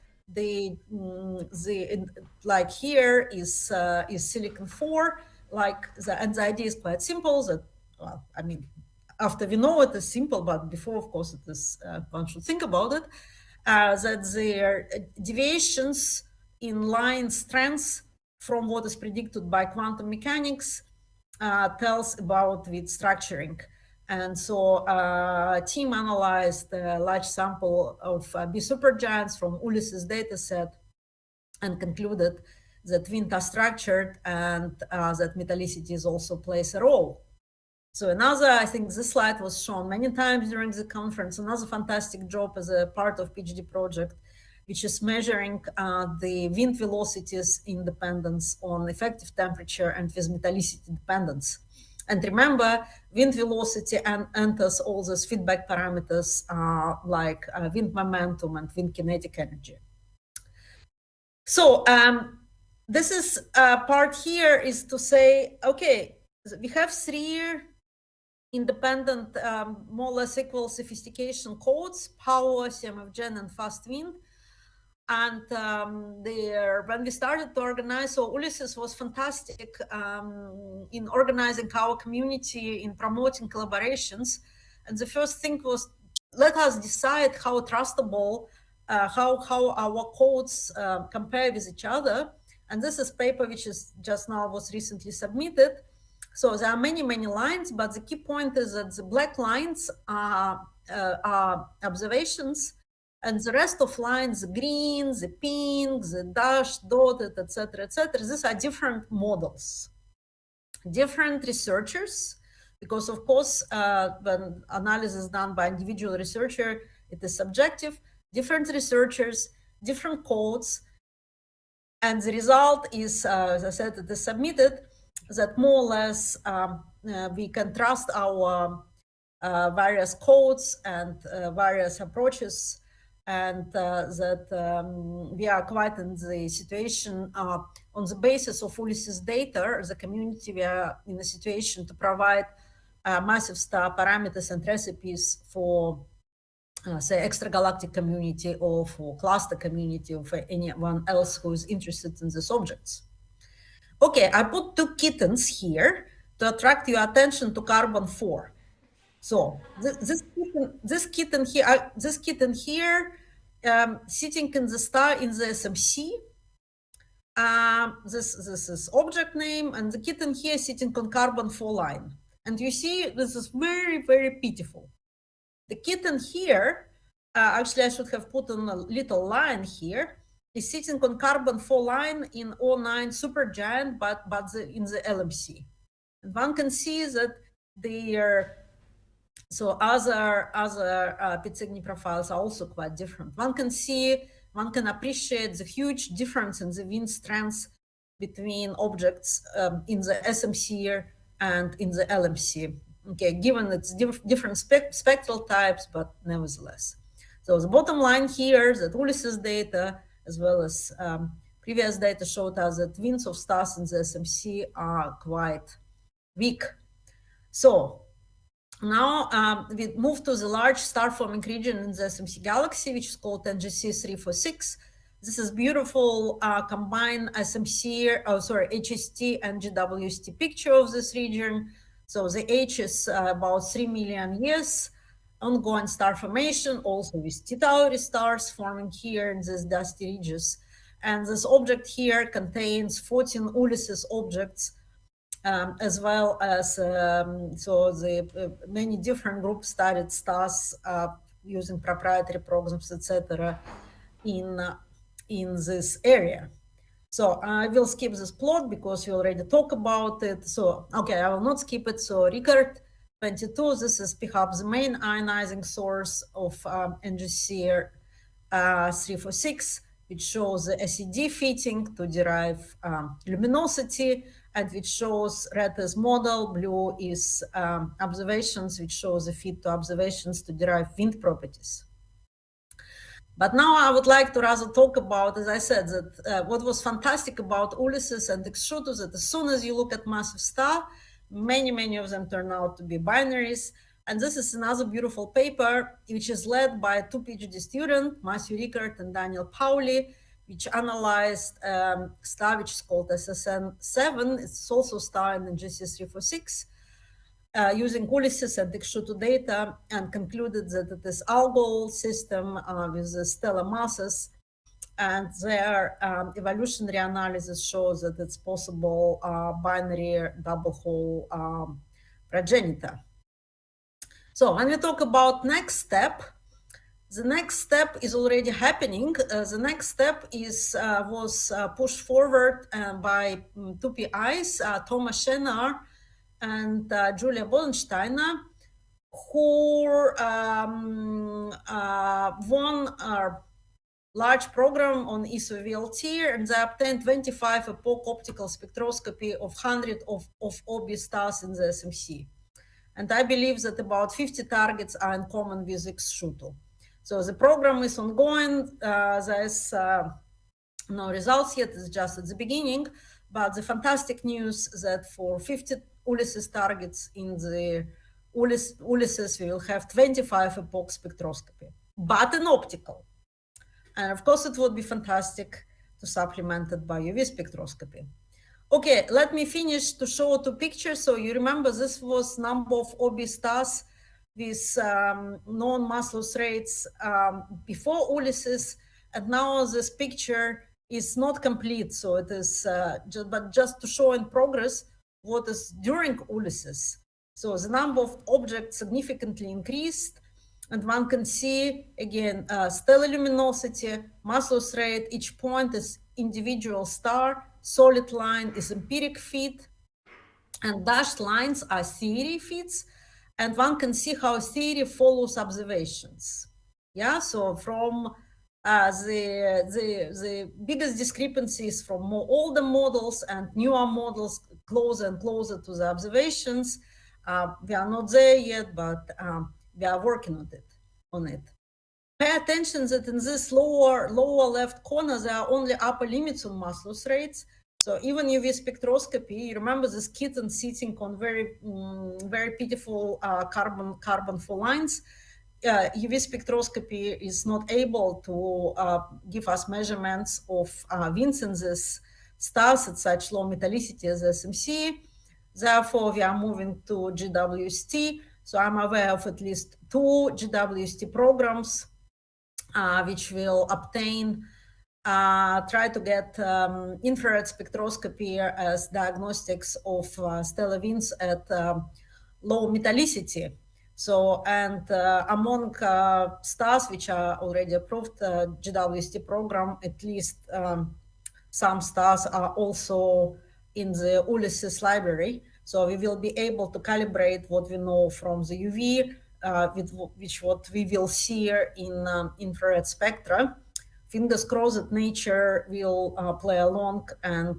like here is silicon 4, and the idea is quite simple. That, well, I mean, after we know it is simple, but before, of course, it is one should think about it. That their deviations in line strengths from what is predicted by quantum mechanics tells about with structuring. And so team analyzed a large sample of B supergiants from Ulysses dataset and concluded that winds are structured and that metallicity also plays a role. So another, I think this slide was shown many times during the conference, another fantastic job as a part of PhD project, which is measuring the wind velocities independence on effective temperature and with metallicity dependence. And remember, wind velocity enters all those feedback parameters like wind momentum and wind kinetic energy. So this is part here is to say, okay, we have three independent, more or less equal sophistication codes: power, CMFGen, and fast wind. And when we started to organize, so Ulysses was fantastic in organizing our community, in promoting collaborations. And the first thing was, let us decide how trustable, how our codes compare with each other. And this is paper which is just now was recently submitted. So there are many, many lines, but the key point is that the black lines are observations, and the rest of lines, the green, the pink, the dashed, dotted, etc., these are different models, different researchers, because of course, when analysis is done by individual researcher, it is subjective, different researchers, different codes, and the result is, as I said, it is submitted, that more or less we can trust our various codes and various approaches, and that we are quite in the situation on the basis of Ulysses data, as a community, we are in a situation to provide massive star parameters and recipes for, say, extragalactic community or for cluster community or for anyone else who is interested in these objects. Okay, I put two kittens here to attract your attention to carbon-4. So this kitten here, sitting in the star in the SMC. This is object name, and the kitten here sitting on carbon-4 line. And you see, this is very, very pitiful. The kitten here, actually I should have put on a little line here, is sitting on carbon-4 line in O9 supergiant, but in the LMC. And one can see that so other Pitsegni profiles are also quite different. One can appreciate the huge difference in the wind strength between objects in the SMC and in the LMC. Okay, given its different spectral types, but nevertheless. So the bottom line here is that Ulysses data, as well as previous data, showed us that winds of stars in the SMC are quite weak. So now we move to the large star-forming region in the SMC galaxy, which is called NGC 346. This is beautiful combined SMC, HST and GWST picture of this region. So the H is about 3 million years, ongoing star formation, also with T-Tauri stars forming here in these dusty ridges. And this object here contains 14 Ulysses objects, as well as many different groups studied stars using proprietary programs, etc., in this area. So I will skip this plot because we already talked about it. So, okay, I will not skip it. So Ricard 22, this is perhaps the main ionizing source of NGC 346, which shows the SED fitting to derive luminosity, and which shows red is model, blue is observations, which shows the fit to observations to derive wind properties. But now I would like to rather talk about, as I said, that what was fantastic about Ulysses and X-Shoot is that as soon as you look at massive star, many of them turn out to be binaries. And this is another beautiful paper, which is led by two PhD students, Matthew Ricard and Daniel Pauli, which analyzed star which is called SSN7. It's also a star in the NGC 346. Using Ulysses and X-Shoot data, and concluded that it is algal system with the stellar masses, and their evolutionary analysis shows that it's possible binary double hole progenitor. So when we talk about next step, the next step is already happening. The next step is was pushed forward by two PIs, Thomas Schenar and Julia Bodensteiner, who won a large program on ESO-VLT, and they obtained 25 epoch optical spectroscopy of 100 of OB stars in the SMC. And I believe that about 50 targets are in common with X-Shoot. So the program is ongoing. There's no results yet, it's just at the beginning. But the fantastic news that for 50 Ulysses targets in the Ulysses, we will have 25 epoch spectroscopy, but in optical. And of course, it would be fantastic to supplement it by UV spectroscopy. Okay, let me finish to show two pictures. So you remember this was number of OB stars with known mass loss rates before Ulysses, and now this picture is not complete. So it is, but just to show in progress what is during Ulysses. So the number of objects significantly increased, and one can see again stellar luminosity, mass loss rate. Each point is individual star. Solid line is empiric fit, and dashed lines are theory fits. And one can see how theory follows observations. Yeah, so from the biggest discrepancies from more older models and newer models closer and closer to the observations. We are not there yet, but we are working on it. Pay attention that in this lower left corner, there are only upper limits on mass loss rates. So even UV spectroscopy, you remember this kitten sitting on very pitiful carbon 4 lines. UV spectroscopy is not able to give us measurements of winds in these stars at such low metallicity as SMC. Therefore, we are moving to GWST. So I'm aware of at least 2 GWST programs which will obtain, try to get infrared spectroscopy as diagnostics of stellar winds at low metallicity. So, and among stars which are already approved GWST program, at least some stars are also in the Ulysses library. So we will be able to calibrate what we know from the UV with what we will see in infrared spectra fingers crossed that nature will play along and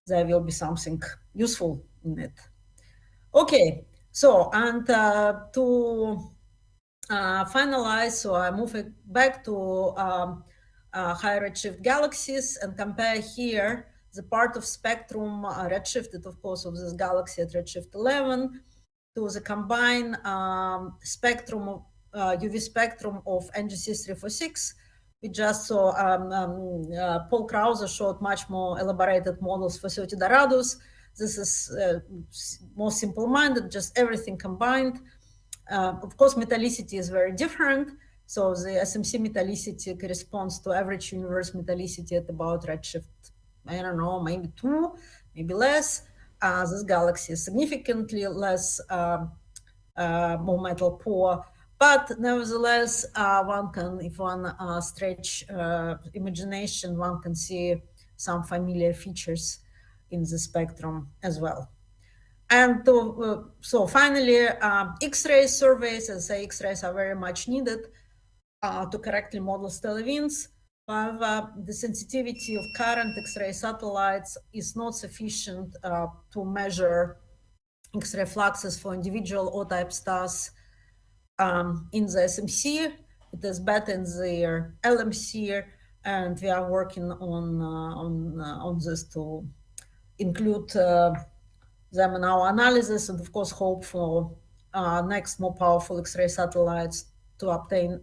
there will be something useful in it. Okay, so and to finalize, so I move it back to high redshift galaxies and compare here the part of spectrum redshifted, of course, of this galaxy at redshift 11 to the combined spectrum of UV spectrum of NGC 346. We just saw Paul Krause showed much more elaborated models for 30 Dorados. This is more simple-minded, just everything combined. Of course, metallicity is very different. So the SMC metallicity corresponds to average universe metallicity at about redshift, I don't know, maybe 2, maybe less. This galaxy is significantly less more metal poor. But nevertheless, one can, if one stretch imagination, one can see some familiar features in the spectrum as well. And so finally, X-ray surveys, as I say, X-rays are very much needed to correctly model stellar winds. However, the sensitivity of current X-ray satellites is not sufficient to measure X-ray fluxes for individual O-type stars in the SMC. It is better in the LMC, and we are working on this to include them in our analysis, and of course hope for next more powerful X-ray satellites to obtain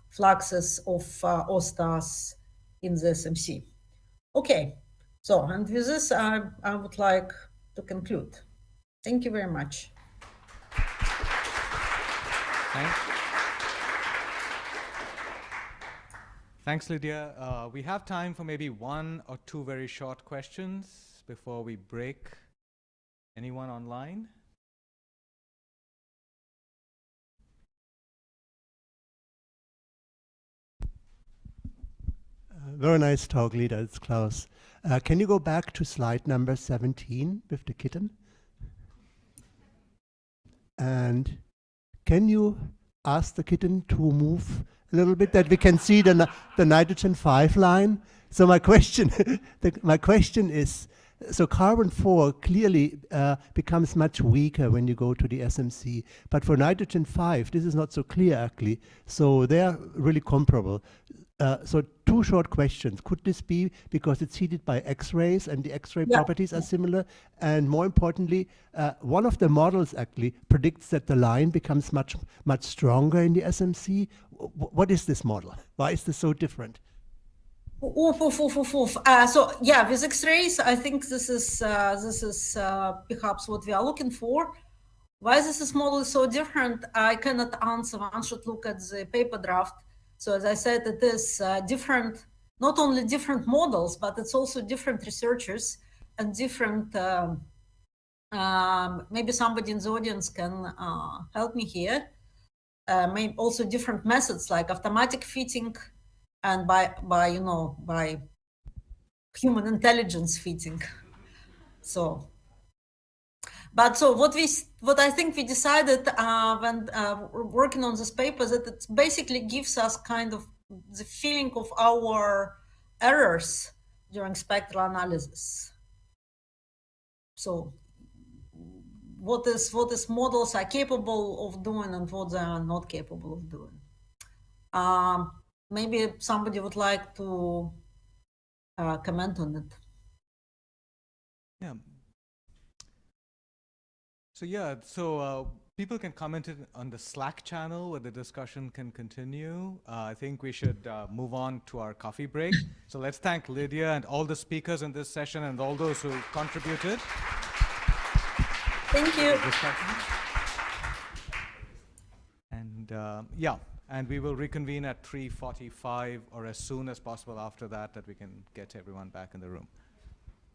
fluxes of O stars in the SMC. Okay, so and with this I would like to conclude. Thank you very much. Thanks, Lydia. We have time for maybe 1 or 2 very short questions before we break. Anyone online? Very nice talk, Lida. It's Klaus. Can you go back to slide number 17 with the kitten? And can you ask the kitten to move a little bit that we can see the nitrogen 5 line? So my question, my question is, so carbon 4 clearly becomes much weaker when you go to the SMC, but for nitrogen 5, this is not so clear actually. So they are really comparable. So 2 short questions. Could this be because it's heated by X-rays and the X-ray properties are similar? And more importantly, one of the models actually predicts that the line becomes much stronger in the SMC. What is this model? Why is this so different? So yeah, with X-rays, I think this is perhaps what we are looking for. Why this model is so different, I cannot answer. One should look at the paper draft. So as I said, it is different, not only different models, but it's also different researchers and different, maybe somebody in the audience can help me here. Maybe also different methods like automatic fitting and by human intelligence fitting. So, but so what I think we decided when working on this paper, that it basically gives us kind of the feeling of our errors during spectral analysis. So what is models are capable of doing and what they are not capable of doing. Maybe somebody would like to comment on it. Yeah. So yeah, so people can comment it on the Slack channel where the discussion can continue. I think we should move on to our coffee break. So let's thank Lydia and all the speakers in this session and all those who contributed. Thank you. And yeah, and we will reconvene at 3:45 or as soon as possible after that we can get everyone back in the room.